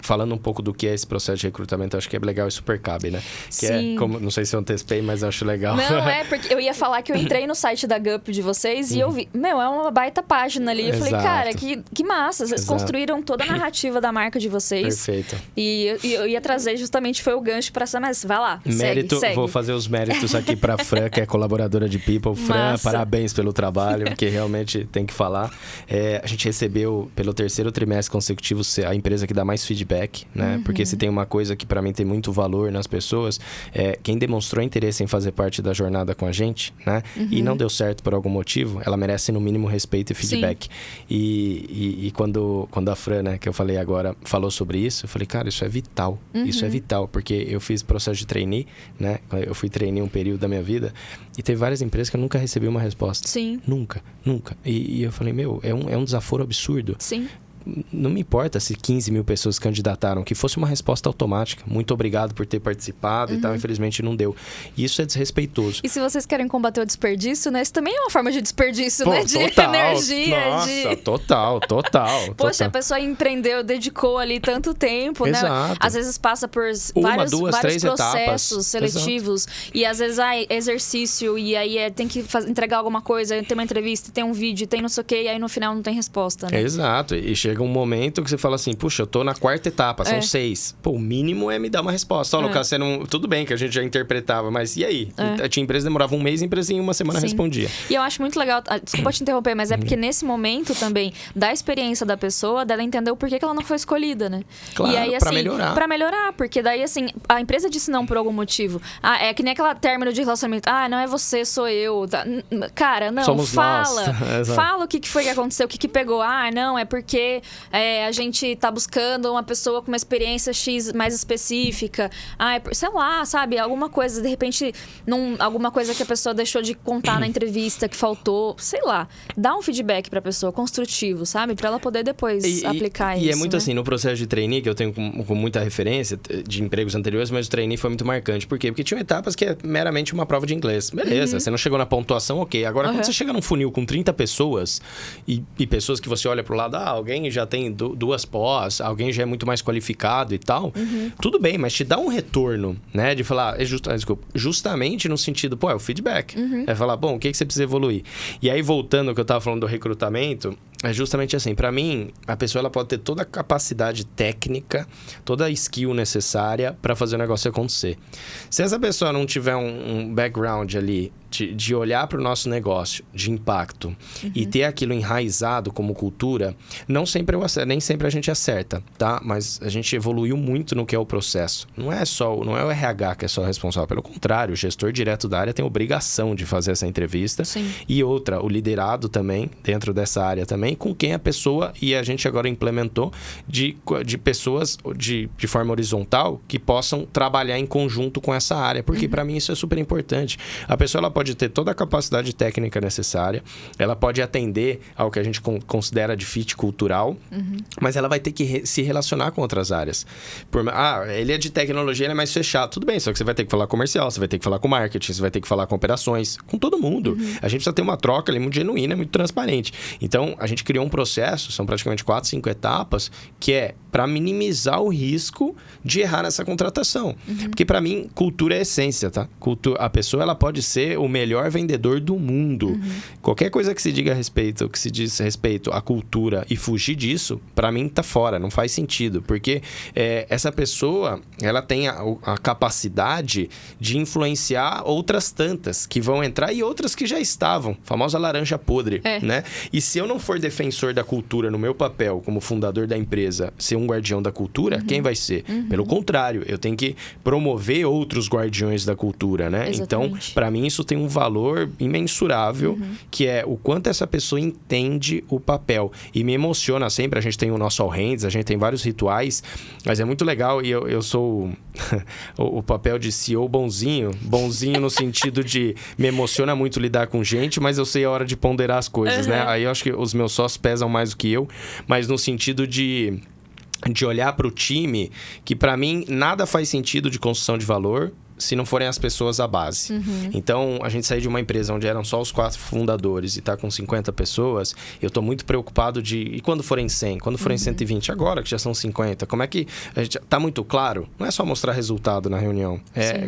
falando um pouco do que é esse processo de recrutamento, eu acho que é legal e super cabe, né? Que Sim. é, como, não sei se eu antecipei, mas eu acho legal. Não, porque eu ia falar que eu entrei no site da Gup de vocês e eu vi, é uma baita página ali. Eu falei, cara, que massa. Vocês construíram toda a narrativa da marca de vocês. Perfeito. E eu ia trazer justamente, foi o gancho pra essa, mas vai lá, segue. Vou fazer os méritos aqui pra Fran, que é colaboradora de People. Fran, Massa. parabéns pelo trabalho, porque realmente tem que falar. A gente recebeu, pelo 3º trimestre consecutivo, a empresa que dá mais feedback, né? Porque se tem uma coisa que pra mim tem muito valor nas pessoas, quem demonstrou interesse em fazer parte da jornada com a gente, né? E não deu certo por algum motivo, ela merece no mínimo respeito e feedback. E quando a Fran, né, que eu falei agora, falou sobre isso, eu falei, cara, isso é vital. Isso é vital, porque eu fiz processo de trainee, né? Eu fui trainee um período da minha vida e teve várias empresas que eu nunca recebi uma resposta. Sim. Nunca. E eu falei, é um desaforo absurdo. Sim. Não me importa se 15 mil pessoas candidataram, que fosse uma resposta automática. Muito obrigado por ter participado e tal. Infelizmente não deu. E isso é desrespeitoso. E se vocês querem combater o desperdício, né? Isso também é uma forma de desperdício, né? De Total, energia. Nossa, total. Poxa, a pessoa empreendeu, dedicou ali tanto tempo, Exato. né? Às vezes passa por vários processos seletivos. Exato. E às vezes exercício, e aí tem que entregar alguma coisa, tem uma entrevista, tem um vídeo, tem não sei o quê, e aí no final não tem resposta, né? Exato. E chega um momento que você fala assim, puxa, eu tô na 4ª etapa, são 6. Pô, o mínimo é me dar uma resposta. Ó, Lucas, você não... Tudo bem que a gente já interpretava, mas e aí? Tinha empresa que demorava um mês, a empresa em uma semana respondia. E eu acho muito legal, desculpa te interromper, mas é porque nesse momento também, da experiência da pessoa, dela entender o porquê que ela não foi escolhida, né? Claro, e aí, assim, pra melhorar. Pra melhorar, porque daí, assim, a empresa disse não por algum motivo. É que nem aquela término de relacionamento. Não é você, sou eu. Cara, não, somos fala. Nós. Fala o que foi que aconteceu, o que pegou. Não, é porque a gente tá buscando uma pessoa com uma experiência X mais específica. Sei lá, sabe? Alguma coisa, de repente, alguma coisa que a pessoa deixou de contar na entrevista, que faltou. Sei lá. Dá um feedback pra pessoa, construtivo, sabe? Pra ela poder depois aplicar isso. E é muito né? assim, no processo de trainee, que eu tenho com muita referência de empregos anteriores, mas o trainee foi muito marcante. Por quê? Porque tinham etapas que é meramente uma prova de inglês. Beleza, você não chegou na pontuação, ok. Agora, quando você chega num funil com 30 pessoas e pessoas que você olha pro lado, alguém já tem 2 pós, alguém já é muito mais qualificado e tal, tudo bem, mas te dá um retorno, né? De falar, justamente no sentido, é o feedback. É falar, bom, o que você precisa evoluir? E aí, voltando ao que eu tava falando do recrutamento, é justamente assim, pra mim, a pessoa ela pode ter toda a capacidade técnica, toda a skill necessária pra fazer o negócio acontecer. Se essa pessoa não tiver um background ali de olhar para o nosso negócio de impacto e ter aquilo enraizado como cultura, nem sempre a gente acerta, tá? Mas a gente evoluiu muito no que é o processo. Não é o RH que é só responsável, pelo contrário, o gestor direto da área tem obrigação de fazer essa entrevista. Sim. E outra, o liderado também, dentro dessa área também, com quem a pessoa, e a gente agora implementou, de pessoas de forma horizontal que possam trabalhar em conjunto com essa área, porque para mim isso é super importante. A pessoa ela pode ter toda a capacidade técnica necessária, ela pode atender ao que a gente considera de fit cultural, mas ela vai ter que se relacionar com outras áreas. Ele é de tecnologia, ele é mais fechado. Tudo bem, só que você vai ter que falar comercial, você vai ter que falar com marketing, você vai ter que falar com operações, com todo mundo. A gente precisa ter uma troca ali muito genuína, muito transparente. Então, a gente criou um processo, são praticamente 4, 5 etapas, que é para minimizar o risco de errar nessa contratação. Porque para mim, cultura é essência, tá? A pessoa ela pode ser o melhor vendedor do mundo. Qualquer coisa que se diga a respeito, que se diz respeito à cultura e fugir disso, para mim tá fora, não faz sentido. Porque essa pessoa, ela tem a capacidade de influenciar outras tantas que vão entrar e outras que já estavam. Famosa laranja podre, né? E se eu não for defensor da cultura no meu papel como fundador da empresa, ser um guardião da cultura, quem vai ser? Pelo contrário, eu tenho que promover outros guardiões da cultura, né? Exatamente. Então, para mim, isso tem um valor imensurável, que é o quanto essa pessoa entende o papel. E me emociona sempre, a gente tem o nosso All Hands, a gente tem vários rituais, mas é muito legal e eu sou o papel de CEO bonzinho no sentido de me emociona muito lidar com gente, mas eu sei a hora de ponderar as coisas, né? Aí eu acho que os meus sócios pesam mais do que eu, mas no sentido de olhar para o time, que para mim nada faz sentido de construção de valor se não forem as pessoas a base. Então, a gente sair de uma empresa onde eram só os 4 fundadores e tá com 50 pessoas, eu tô muito preocupado e quando forem 100? Quando forem 120? Agora que já são 50, como é que... Tá muito claro? Não é só mostrar resultado na reunião.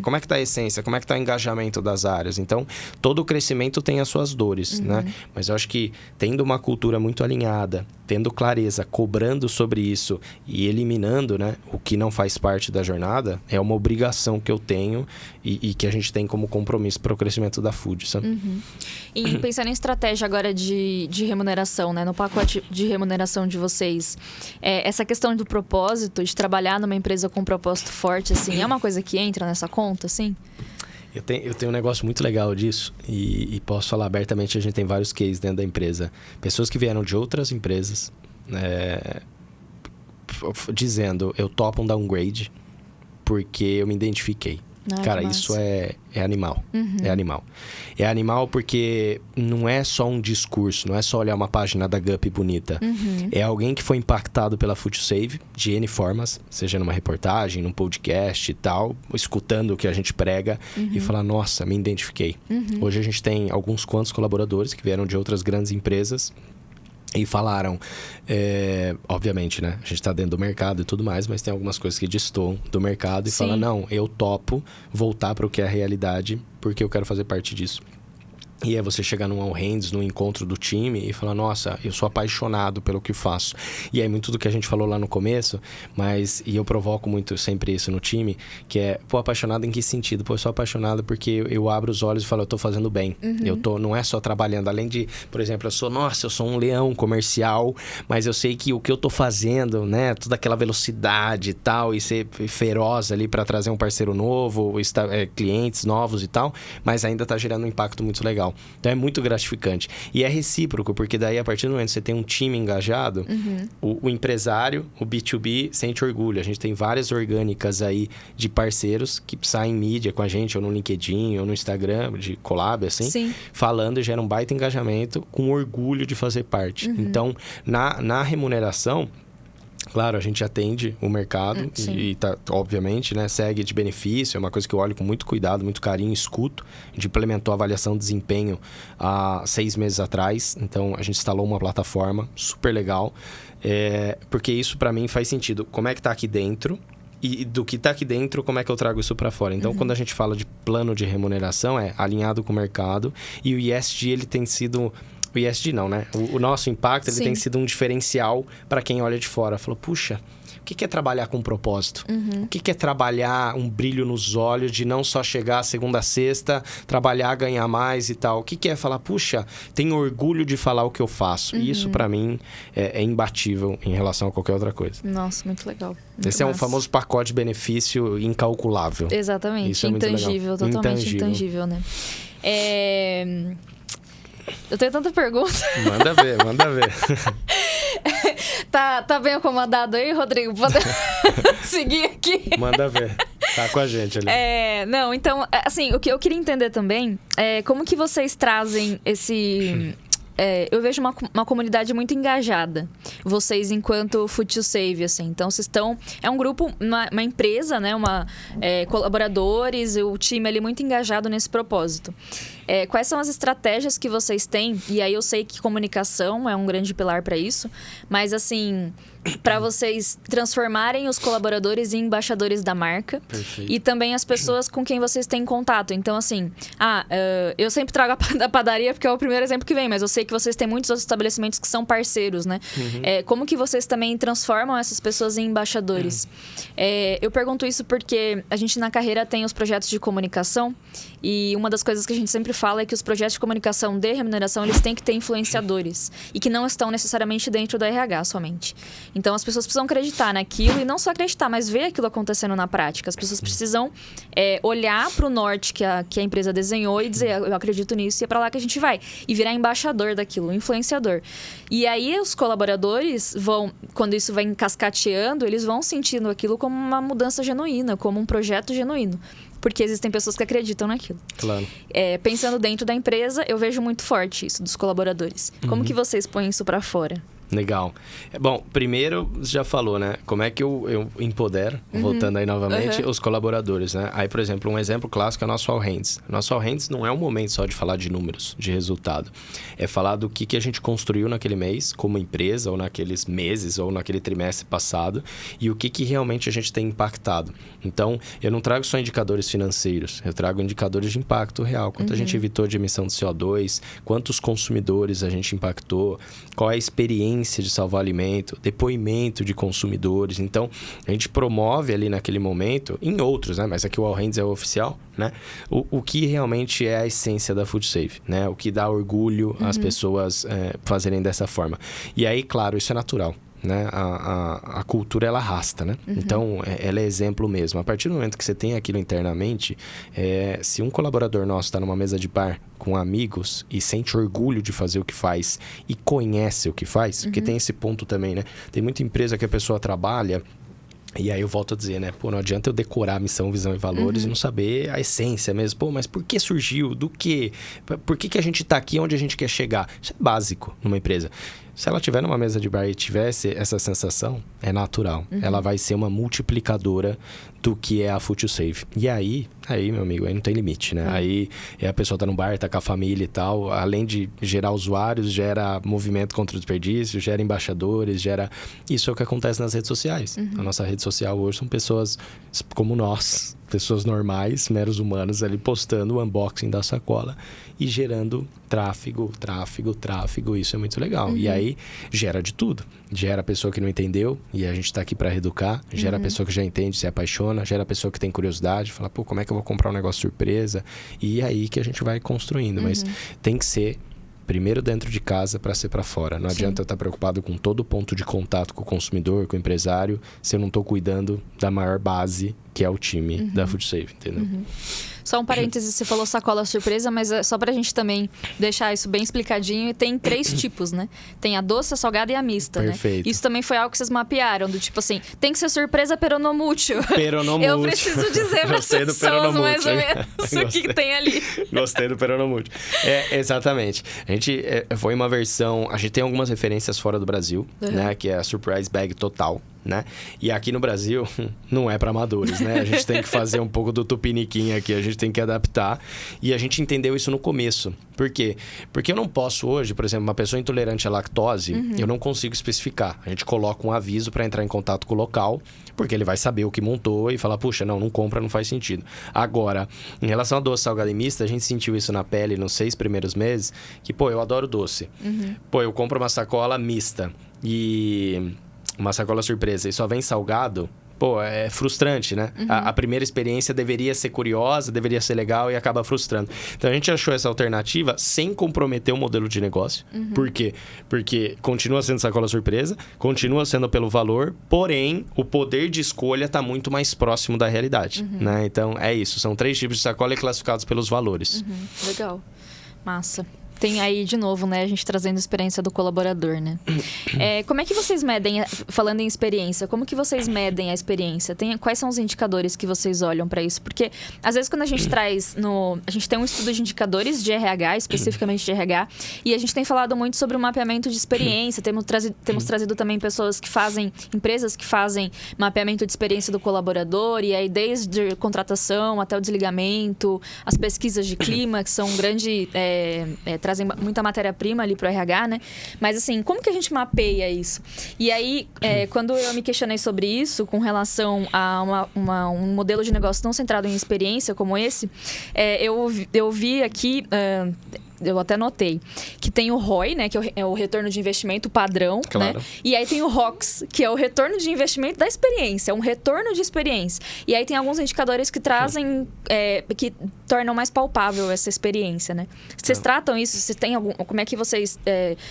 Como é que tá a essência? Como é que tá o engajamento das áreas? Então, todo o crescimento tem as suas dores, né? Mas eu acho que tendo uma cultura muito alinhada, tendo clareza, cobrando sobre isso e eliminando, né, o que não faz parte da jornada, é uma obrigação que eu tenho e que a gente tem como compromisso para o crescimento da Food, sabe? E pensando em estratégia agora de remuneração, né, no pacote de remuneração de vocês, essa questão do propósito, de trabalhar numa empresa com um propósito forte, assim, é uma coisa que entra nessa conta, assim? Eu tenho um negócio muito legal disso e posso falar abertamente, a gente tem vários cases dentro da empresa. Pessoas que vieram de outras empresas dizendo, eu topo um downgrade porque eu me identifiquei. Cara, isso é animal. É animal. É animal porque não é só um discurso, não é só olhar uma página da Gup bonita. É alguém que foi impactado pela FoodSave de N formas, seja numa reportagem, num podcast e tal, escutando o que a gente prega e falar, nossa, me identifiquei. Hoje a gente tem alguns quantos colaboradores que vieram de outras grandes empresas e falaram, obviamente, né? A gente tá dentro do mercado e tudo mais, mas tem algumas coisas que destoam do mercado e falam, não, eu topo voltar para o que é a realidade, porque eu quero fazer parte disso. E é você chegar num all hands, num encontro do time e falar, nossa, eu sou apaixonado pelo que faço. E é muito do que a gente falou lá no começo, e eu provoco muito sempre isso no time, que é, apaixonado em que sentido? Eu sou apaixonado porque eu abro os olhos e falo, eu tô fazendo bem. Não é só trabalhando, além de, por exemplo, eu sou um leão comercial, mas eu sei que o que eu tô fazendo, né, toda aquela velocidade e tal, e ser feroz ali para trazer um parceiro novo, clientes novos e tal, mas ainda tá gerando um impacto muito legal. Então é muito gratificante. E é recíproco, porque daí a partir do momento que você tem um time engajado, o empresário, o B2B, sente orgulho. A gente tem várias orgânicas aí de parceiros que saem em mídia com a gente, ou no LinkedIn, ou no Instagram, de collab, assim, falando e gera um baita engajamento com orgulho de fazer parte. Então, na remuneração, claro, a gente atende o mercado e tá, obviamente, né, segue de benefício. É uma coisa que eu olho com muito cuidado, muito carinho, escuto. A gente implementou a avaliação de desempenho há 6 meses atrás. Então, a gente instalou uma plataforma super legal. Porque isso, para mim, faz sentido. Como é que tá aqui dentro? E do que tá aqui dentro, como é que eu trago isso para fora? Então, quando a gente fala de plano de remuneração, é alinhado com o mercado. E o ESG, ele tem sido... O ESG não, né? O nosso impacto, ele tem sido um diferencial para quem olha de fora. Falou, puxa, o que é trabalhar com propósito? O que é trabalhar um brilho nos olhos de não só chegar segunda a sexta, trabalhar, ganhar mais e tal? O que é falar, puxa, tenho orgulho de falar o que eu faço? E isso, para mim, é imbatível em relação a qualquer outra coisa. Nossa, muito legal. Muito Esse é um famoso pacote de benefício incalculável. Exatamente. Isso intangível, totalmente intangível, né? Eu tenho tanta pergunta. Manda ver. Tá bem acomodado aí, Rodrigo? Pode seguir aqui? Manda ver. Tá com a gente ali. Não, então, assim, o que eu queria entender também é como que vocês trazem esse... eu vejo uma comunidade muito engajada. Vocês, enquanto Food2Save, assim. Então, vocês estão... É um grupo, uma empresa, né? Colaboradores, o time ali muito engajado nesse propósito. Quais são as estratégias que vocês têm? E aí, eu sei que comunicação é um grande pilar para isso. Mas, assim... para vocês transformarem os colaboradores em embaixadores da marca. Perfeito. E também as pessoas com quem vocês têm contato. Então, assim, eu sempre trago a padaria porque é o primeiro exemplo que vem, mas eu sei que vocês têm muitos outros estabelecimentos que são parceiros, né? Como que vocês também transformam essas pessoas em embaixadores? Eu pergunto isso porque a gente na carreira tem os projetos de comunicação e uma das coisas que a gente sempre fala é que os projetos de comunicação de remuneração, eles têm que ter influenciadores e que não estão necessariamente dentro do RH somente. Então, as pessoas precisam acreditar naquilo e não só acreditar, mas ver aquilo acontecendo na prática. As pessoas precisam olhar para o norte que a empresa desenhou e dizer, eu acredito nisso e é para lá que a gente vai. E virar embaixador daquilo, influenciador. E aí, os colaboradores vão, quando isso vai cascateando, eles vão sentindo aquilo como uma mudança genuína, como um projeto genuíno. Porque existem pessoas que acreditam naquilo. Claro. Pensando dentro da empresa, eu vejo muito forte isso dos colaboradores. Como que vocês põem isso para fora? Legal. Bom, primeiro, você já falou, né? Como é que eu empodero, voltando aí novamente, os colaboradores, né? Aí, por exemplo, um exemplo clássico é o nosso All Hands. Nosso All Hands não é um momento só de falar de números, de resultado. É falar do que a gente construiu naquele mês, como empresa, ou naqueles meses, ou naquele trimestre passado, e o que realmente a gente tem impactado. Então, eu não trago só indicadores financeiros, eu trago indicadores de impacto real. Quanto a gente evitou de emissão de CO2, quantos consumidores a gente impactou, qual é a experiência de salvar alimento, depoimento de consumidores. Então, a gente promove ali naquele momento, em outros, né? Mas aqui o All Hands é o oficial, né? O que realmente é a essência da Food Safe, né? O que dá orgulho às pessoas fazerem dessa forma. E aí, claro, isso é natural. Né? A cultura, ela arrasta, né? Então, ela é exemplo mesmo. A partir do momento que você tem aquilo internamente, se um colaborador nosso está numa mesa de bar com amigos e sente orgulho de fazer o que faz e conhece o que faz, porque tem esse ponto também, né? Tem muita empresa que a pessoa trabalha. E aí eu volto a dizer, né? Pô, não adianta eu decorar missão, visão e valores e não saber a essência mesmo. Pô, mas por que surgiu? Do quê? Por que a gente tá aqui onde a gente quer chegar? Isso é básico numa empresa. Se ela estiver numa mesa de bar e tivesse essa sensação, é natural. Ela vai ser uma multiplicadora do que é a Food Safe. E aí, meu amigo, aí não tem limite, né? Aí a pessoa tá no bar, tá com a família e tal. Além de gerar usuários, gera movimento contra o desperdício, gera embaixadores, gera... Isso é o que acontece nas redes sociais. A nossa rede social hoje são pessoas como nós, pessoas normais, meros humanos ali postando o unboxing da sacola e gerando tráfego. Isso é muito legal. E aí gera de tudo. Gera a pessoa que não entendeu e a gente tá aqui para reeducar. Gera a pessoa que já entende, se apaixona. Gera a pessoa que tem curiosidade, fala, pô, como é que eu vou comprar um negócio surpresa? E aí que a gente vai construindo. Mas tem que ser primeiro dentro de casa para ser para fora. Não adianta eu estar preocupado com todo ponto de contato com o consumidor, com o empresário, se eu não estou cuidando da maior base, que é o time da Food Safe, entendeu? Só um parênteses, você falou sacola surpresa, mas é só pra gente também deixar isso bem explicadinho. Tem 3 tipos, né? Tem a doce, a salgada e a mista, Perfeito. Né? Isso também foi algo que vocês mapearam, do tipo assim, tem que ser surpresa peronomútil. Peronomútil. Eu preciso dizer para as pessoas mais ou menos o que tem ali. Gostei do peronomútil. Exatamente. A gente foi uma versão... A gente tem algumas referências fora do Brasil, né? Que é a Surprise Bag Total. Né? E aqui no Brasil, não é para amadores, né? A gente tem que fazer um pouco do tupiniquim aqui, a gente tem que adaptar. E a gente entendeu isso no começo. Por quê? Porque eu não posso hoje, por exemplo, uma pessoa intolerante à lactose, eu não consigo especificar. A gente coloca um aviso para entrar em contato com o local, porque ele vai saber o que montou e falar, puxa, não compra, não faz sentido. Agora, em relação a doce, salgada e mista, a gente sentiu isso na pele nos 6 primeiros meses, que, pô, eu adoro doce. Pô, eu compro uma sacola mista e... uma sacola surpresa e só vem salgado, pô, é frustrante, né? A primeira experiência deveria ser curiosa, deveria ser legal e acaba frustrando. Então, a gente achou essa alternativa sem comprometer o modelo de negócio. Por quê? Porque continua sendo sacola surpresa, continua sendo pelo valor, porém, o poder de escolha está muito mais próximo da realidade, né? Então, é isso. São 3 tipos de sacola e classificados pelos valores. Legal. Massa. Tem aí, de novo, né? A gente trazendo a experiência do colaborador, né? Como é que vocês medem, falando em experiência, como que vocês medem a experiência? Quais são os indicadores que vocês olham para isso? Porque, às vezes, quando a gente traz a gente tem um estudo de indicadores de RH, especificamente de RH, e a gente tem falado muito sobre o mapeamento de experiência. Temos trazido também empresas que fazem mapeamento de experiência do colaborador, e aí desde contratação até o desligamento, as pesquisas de clima, que são um grande... trazem muita matéria-prima ali pro RH, né? Mas, assim, como que a gente mapeia isso? E aí, quando eu me questionei sobre isso, com relação a um modelo de negócio não centrado em experiência como esse, eu vi aqui... eu até notei que tem o ROI, né, que é o retorno de investimento padrão, claro. Né? E aí tem o ROX, que é o retorno de investimento da experiência, é um retorno de experiência. E aí tem alguns indicadores que trazem, que tornam mais palpável essa experiência, né? Vocês tratam isso? Vocês têm como é que vocês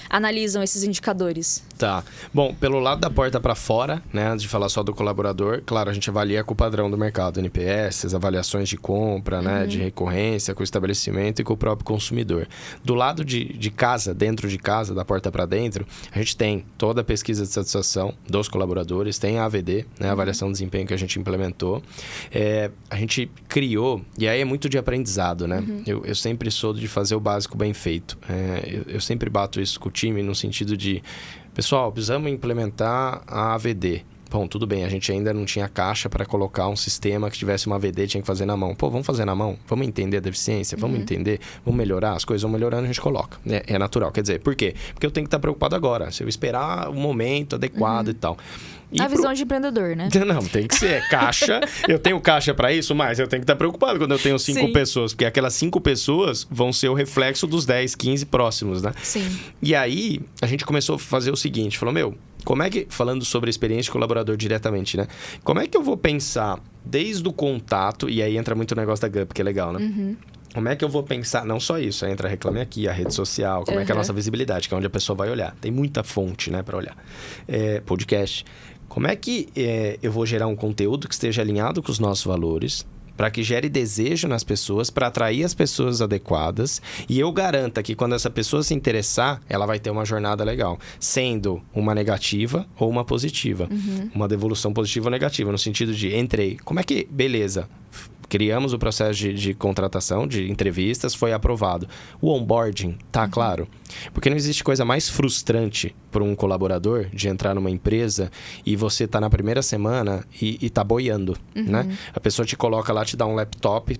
analisam esses indicadores? Tá. Bom, pelo lado da porta para fora, né, antes de falar só do colaborador, claro, a gente avalia com o padrão do mercado, NPS, as avaliações de compra, né, de recorrência, com o estabelecimento e com o próprio consumidor. Do lado de casa, dentro de casa, da porta para dentro, a gente tem toda a pesquisa de satisfação dos colaboradores, tem a AVD, né, a avaliação de desempenho que a gente implementou. A gente criou, e aí é muito de aprendizado, né? Eu sempre sou de fazer o básico bem feito. Eu sempre bato isso com o time no sentido de, pessoal, precisamos implementar a AVD. Bom, tudo bem, a gente ainda não tinha caixa para colocar um sistema que tivesse uma AVD, tinha que fazer na mão. Pô, vamos fazer na mão? Vamos entender a deficiência? Vamos entender? Vamos melhorar? As coisas vão melhorando, a gente coloca. É natural. Quer dizer, por quê? Porque eu tenho que estar preocupado agora. Se eu esperar o momento adequado e tal. A visão de empreendedor, né? Não, tem que ser. Caixa. Eu tenho caixa para isso, mas eu tenho que estar preocupado quando eu tenho 5 pessoas. Porque aquelas 5 pessoas vão ser o reflexo dos 10, 15 próximos, né? Sim. E aí, a gente começou a fazer o seguinte. Falou, como é que... Falando sobre a experiência de colaborador diretamente, né? Como é que eu vou pensar desde o contato... E aí entra muito o negócio da GUP, que é legal, né? Como é que eu vou pensar... Não só isso, aí entra Reclame Aqui, a rede social, como é que é a nossa visibilidade, que é onde a pessoa vai olhar. Tem muita fonte, né, para olhar. Podcast. Como é que eu vou gerar um conteúdo que esteja alinhado com os nossos valores, para que gere desejo nas pessoas, para atrair as pessoas adequadas, e eu garanta que quando essa pessoa se interessar, ela vai ter uma jornada legal, sendo uma negativa ou uma positiva. Uma devolução positiva ou negativa, no sentido de, entrei, como é que, beleza, criamos o processo de contratação, de entrevistas, foi aprovado. O onboarding, tá claro? Porque não existe coisa mais frustrante para um colaborador de entrar numa empresa e você tá na primeira semana e tá boiando, né? A pessoa te coloca lá, te dá um laptop,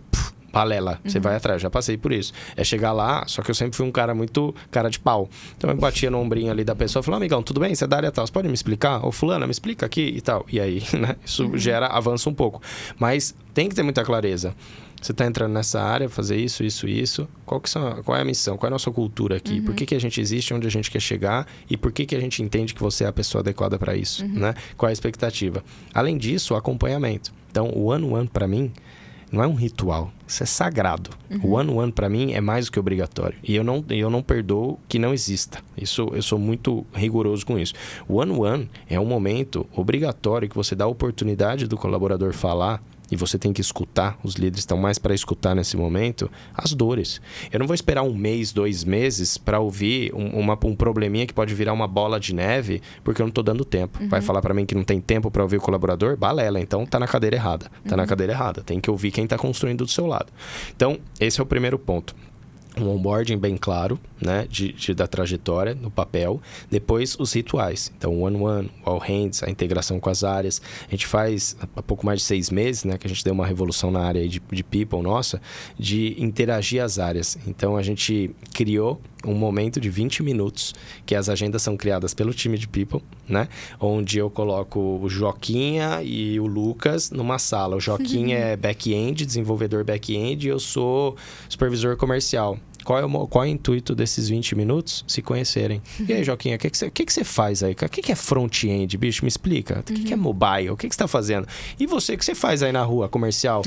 balela, você vai atrás, já passei por isso. É chegar lá, só que eu sempre fui um cara muito cara de pau. Então eu batia no ombrinho ali da pessoa e falava, amigão, tudo bem? Você é da área tal, você pode me explicar? Ô fulana, me explica aqui e tal. E aí, né? Isso avança um pouco. Mas tem que ter muita clareza. Você está entrando nessa área, fazer isso. Qual é a missão? Qual é a nossa cultura aqui? Por que a gente existe, onde a gente quer chegar? E por que a gente entende que você é a pessoa adequada para isso? Né? Qual é a expectativa? Além disso, o acompanhamento. Então, o one-on-one, para mim, não é um ritual. Isso é sagrado. O one-on-one, para mim, é mais do que obrigatório. E eu não perdoo que não exista. Isso, eu sou muito rigoroso com isso. O one-on-one é um momento obrigatório que você dá a oportunidade do colaborador falar. E você tem que escutar, os líderes estão mais para escutar nesse momento, as dores. Eu não vou esperar 1 mês, 2 meses para ouvir um probleminha que pode virar uma bola de neve, porque eu não estou dando tempo. Vai falar para mim que não tem tempo para ouvir o colaborador? Balela, então tá na cadeira errada. Tá na cadeira errada. Tem que ouvir quem está construindo do seu lado. Então, esse é o primeiro ponto. Um onboarding bem claro, né, da trajetória no papel. Depois, os rituais. Então, o one-on-one, o all hands, a integração com as áreas. A gente faz há pouco mais de 6 meses, né, que a gente deu uma revolução na área de people nossa, de interagir as áreas. Então, a gente criou um momento de 20 minutos, que as agendas são criadas pelo time de people, né, onde eu coloco o Joquinha e o Lucas numa sala. O Joquinha é back-end, desenvolvedor back-end, e eu sou supervisor comercial. Qual é o intuito desses 20 minutos? Se conhecerem. E aí, Joquinha, o que você faz aí? O que é front-end, bicho? Me explica. O que é mobile? O que você está fazendo? E você, o que você faz aí na rua, comercial?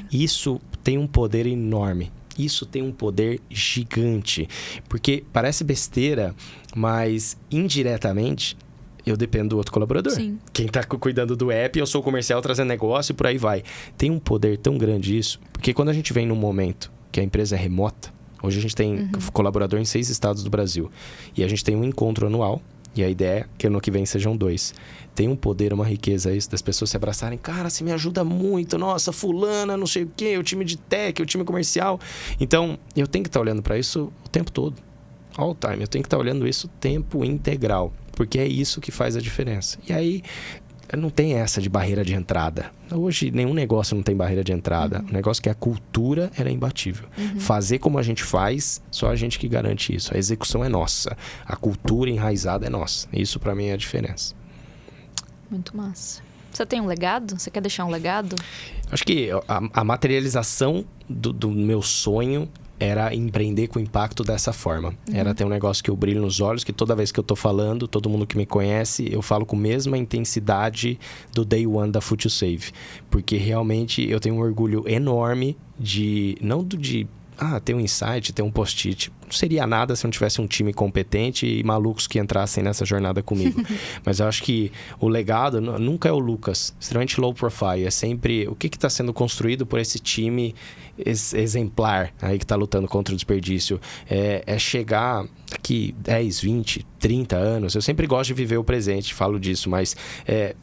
Isso tem um poder enorme. Isso tem um poder gigante. Porque parece besteira, mas indiretamente eu dependo do outro colaborador. Sim. Quem está cuidando do app, eu sou o comercial trazendo negócio e por aí vai. Tem um poder tão grande isso, porque quando a gente vem num momento que a empresa é remota, hoje a gente tem colaborador em 6 estados do Brasil. E a gente tem um encontro anual. E a ideia é que ano que vem sejam 2. Tem um poder, uma riqueza isso, das pessoas se abraçarem. Cara, você me ajuda muito. Nossa, fulana, não sei o quê. O time de tech, o time comercial. Então, eu tenho que estar olhando para isso o tempo todo. All time. Eu tenho que estar olhando isso o tempo integral. Porque é isso que faz a diferença. E aí... não tem essa de barreira de entrada. Hoje, nenhum negócio não tem barreira de entrada. O negócio que é a cultura, ela é imbatível. Fazer como a gente faz, só a gente que garante isso. A execução é nossa. A cultura enraizada é nossa. Isso, pra mim, é a diferença. Muito massa. Você tem um legado? Você quer deixar um legado? Acho que a materialização do meu sonho era empreender com impacto dessa forma. Era ter um negócio que eu brilho nos olhos, que toda vez que eu tô falando, todo mundo que me conhece, eu falo com a mesma intensidade do Day One da Food to Save. Porque realmente eu tenho um orgulho enorme de ter um insight, ter um post-it. Não seria nada se eu não tivesse um time competente e malucos que entrassem nessa jornada comigo. Mas eu acho que o legado nunca é o Lucas, extremamente low profile. É sempre o que está sendo construído por esse time exemplar aí que está lutando contra o desperdício. É chegar daqui 10, 20, 30 anos. Eu sempre gosto de viver o presente, falo disso, mas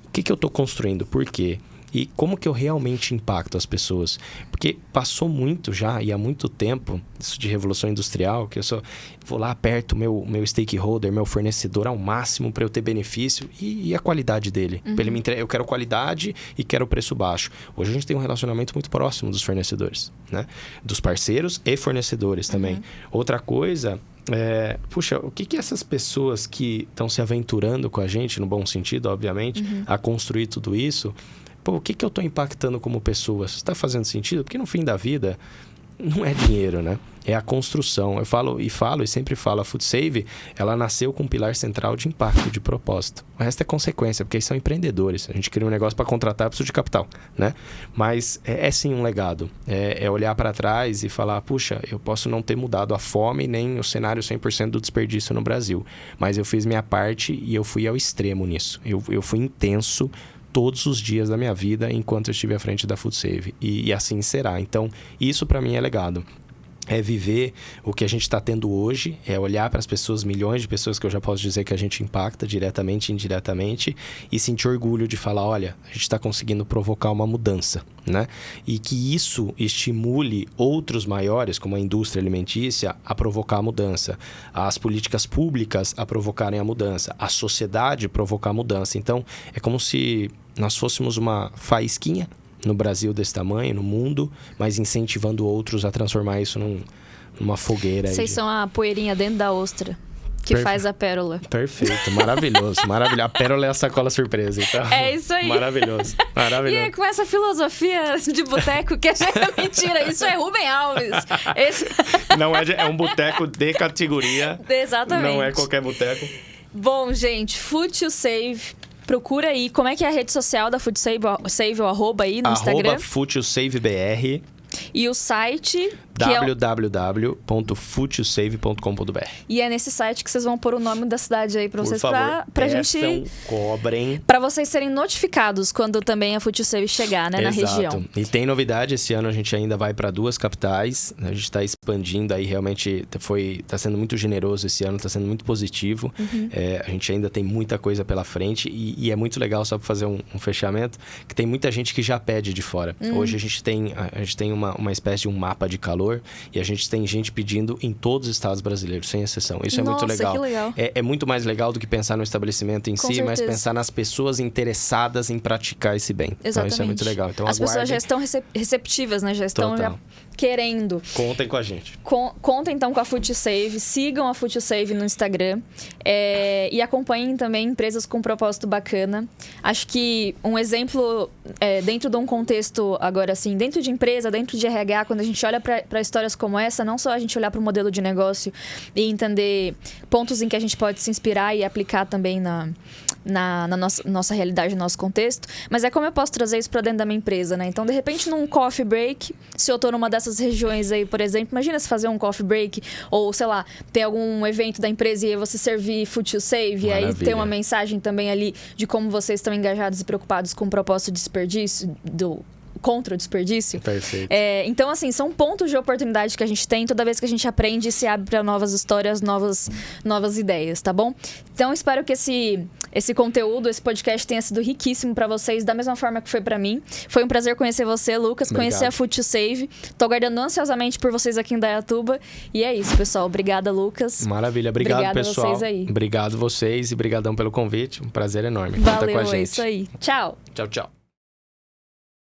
o que eu estou construindo? Por quê? E como que eu realmente impacto as pessoas? Porque passou muito já, e há muito tempo, isso de revolução industrial, que eu só vou lá, aperto meu stakeholder, meu fornecedor ao máximo para eu ter benefício e a qualidade dele. Pra ele me eu quero qualidade e quero preço baixo. Hoje a gente tem um relacionamento muito próximo dos fornecedores, né? Dos parceiros e fornecedores também. Outra coisa... puxa, o que essas pessoas que estão se aventurando com a gente, no bom sentido, obviamente, a construir tudo isso... o que eu estou impactando como pessoa? Está fazendo sentido? Porque no fim da vida, não é dinheiro, né? É a construção. Eu falo e sempre falo, a FoodSave, ela nasceu com um pilar central de impacto, de propósito. O resto é consequência, porque eles são empreendedores. A gente cria um negócio para contratar, precisa de capital, né? Mas é sim um legado. É olhar para trás e falar, puxa, eu posso não ter mudado a fome, nem o cenário 100% do desperdício no Brasil. Mas eu fiz minha parte e eu fui ao extremo nisso. Eu fui intenso todos os dias da minha vida enquanto eu estive à frente da FoodSave. E assim será. Então, isso para mim é legado. É viver o que a gente está tendo hoje, é olhar para as pessoas, milhões de pessoas que eu já posso dizer que a gente impacta diretamente e indiretamente, e sentir orgulho de falar, olha, a gente está conseguindo provocar uma mudança, né? E que isso estimule outros maiores, como a indústria alimentícia, a provocar a mudança, as políticas públicas a provocarem a mudança, a sociedade provocar a mudança. Então, é como se nós fôssemos uma faísquinha no Brasil desse tamanho, no mundo, mas incentivando outros a transformar isso numa fogueira. Vocês são a poeirinha dentro da ostra que faz a pérola. Perfeito, maravilhoso, maravilhoso. A pérola é a sacola surpresa, então. É isso aí. Maravilhoso, maravilhoso. E com essa filosofia de boteco que é mentira, isso é Rubem Alves. Não é um boteco de categoria. Exatamente. Não é qualquer boteco. Bom, gente, Food to Save. Procura aí. Como é que é a rede social da FoodSave? Save o arroba aí no Instagram? @FoodToSaveBR. E o site... www.foodtosave.com.br. E é nesse site que vocês vão pôr o nome da cidade aí pra vocês, pra gente... cobrem. Pra vocês serem notificados quando também a Food to Save chegar, né, na região. E tem novidade, esse ano a gente ainda vai para 2 capitais. A gente tá expandindo aí, realmente tá sendo muito generoso esse ano, tá sendo muito positivo. A gente ainda tem muita coisa pela frente e é muito legal, só pra fazer um fechamento, que tem muita gente que já pede de fora. Hoje a gente tem uma espécie de um mapa de calor e a gente tem gente pedindo em todos os estados brasileiros, sem exceção. Isso é muito legal. Que legal. É muito mais legal do que pensar no estabelecimento em si, mas pensar nas pessoas interessadas em praticar esse bem. Exatamente. Então isso é muito legal. Então, as pessoas já estão receptivas, né? Já estão já querendo. Contem com a gente. Contem então com a Food to Save, sigam a Food to Save no Instagram e acompanhem também empresas com propósito bacana. Acho que um exemplo dentro de um contexto, agora assim, dentro de empresa, dentro de RH, quando a gente olha para histórias como essa, não só a gente olhar para o modelo de negócio e entender pontos em que a gente pode se inspirar e aplicar também na nossa realidade, no nosso contexto, mas é como eu posso trazer isso para dentro da minha empresa, né? Então, de repente, num coffee break, se eu tô numa dessas regiões aí, por exemplo, imagina se fazer um coffee break ou, sei lá, ter algum evento da empresa e aí você servir Food to Save. Maravilha. E aí ter uma mensagem também ali de como vocês estão engajados e preocupados com o propósito de desperdício, contra o desperdício. Perfeito. Então, assim, são pontos de oportunidade que a gente tem toda vez que a gente aprende e se abre para novas histórias, novas ideias, tá bom? Então, espero que esse conteúdo, esse podcast tenha sido riquíssimo para vocês, da mesma forma que foi para mim. Foi um prazer conhecer você, Lucas, conhecer a Food to Save. Tô aguardando ansiosamente por vocês aqui em Dayatuba. E é isso, pessoal. Obrigada, Lucas. Maravilha. Obrigado, pessoal. Vocês aí. Obrigado vocês e brigadão pelo convite. Um prazer enorme. Valeu, Conta com a gente. É isso aí. Tchau. Tchau, tchau.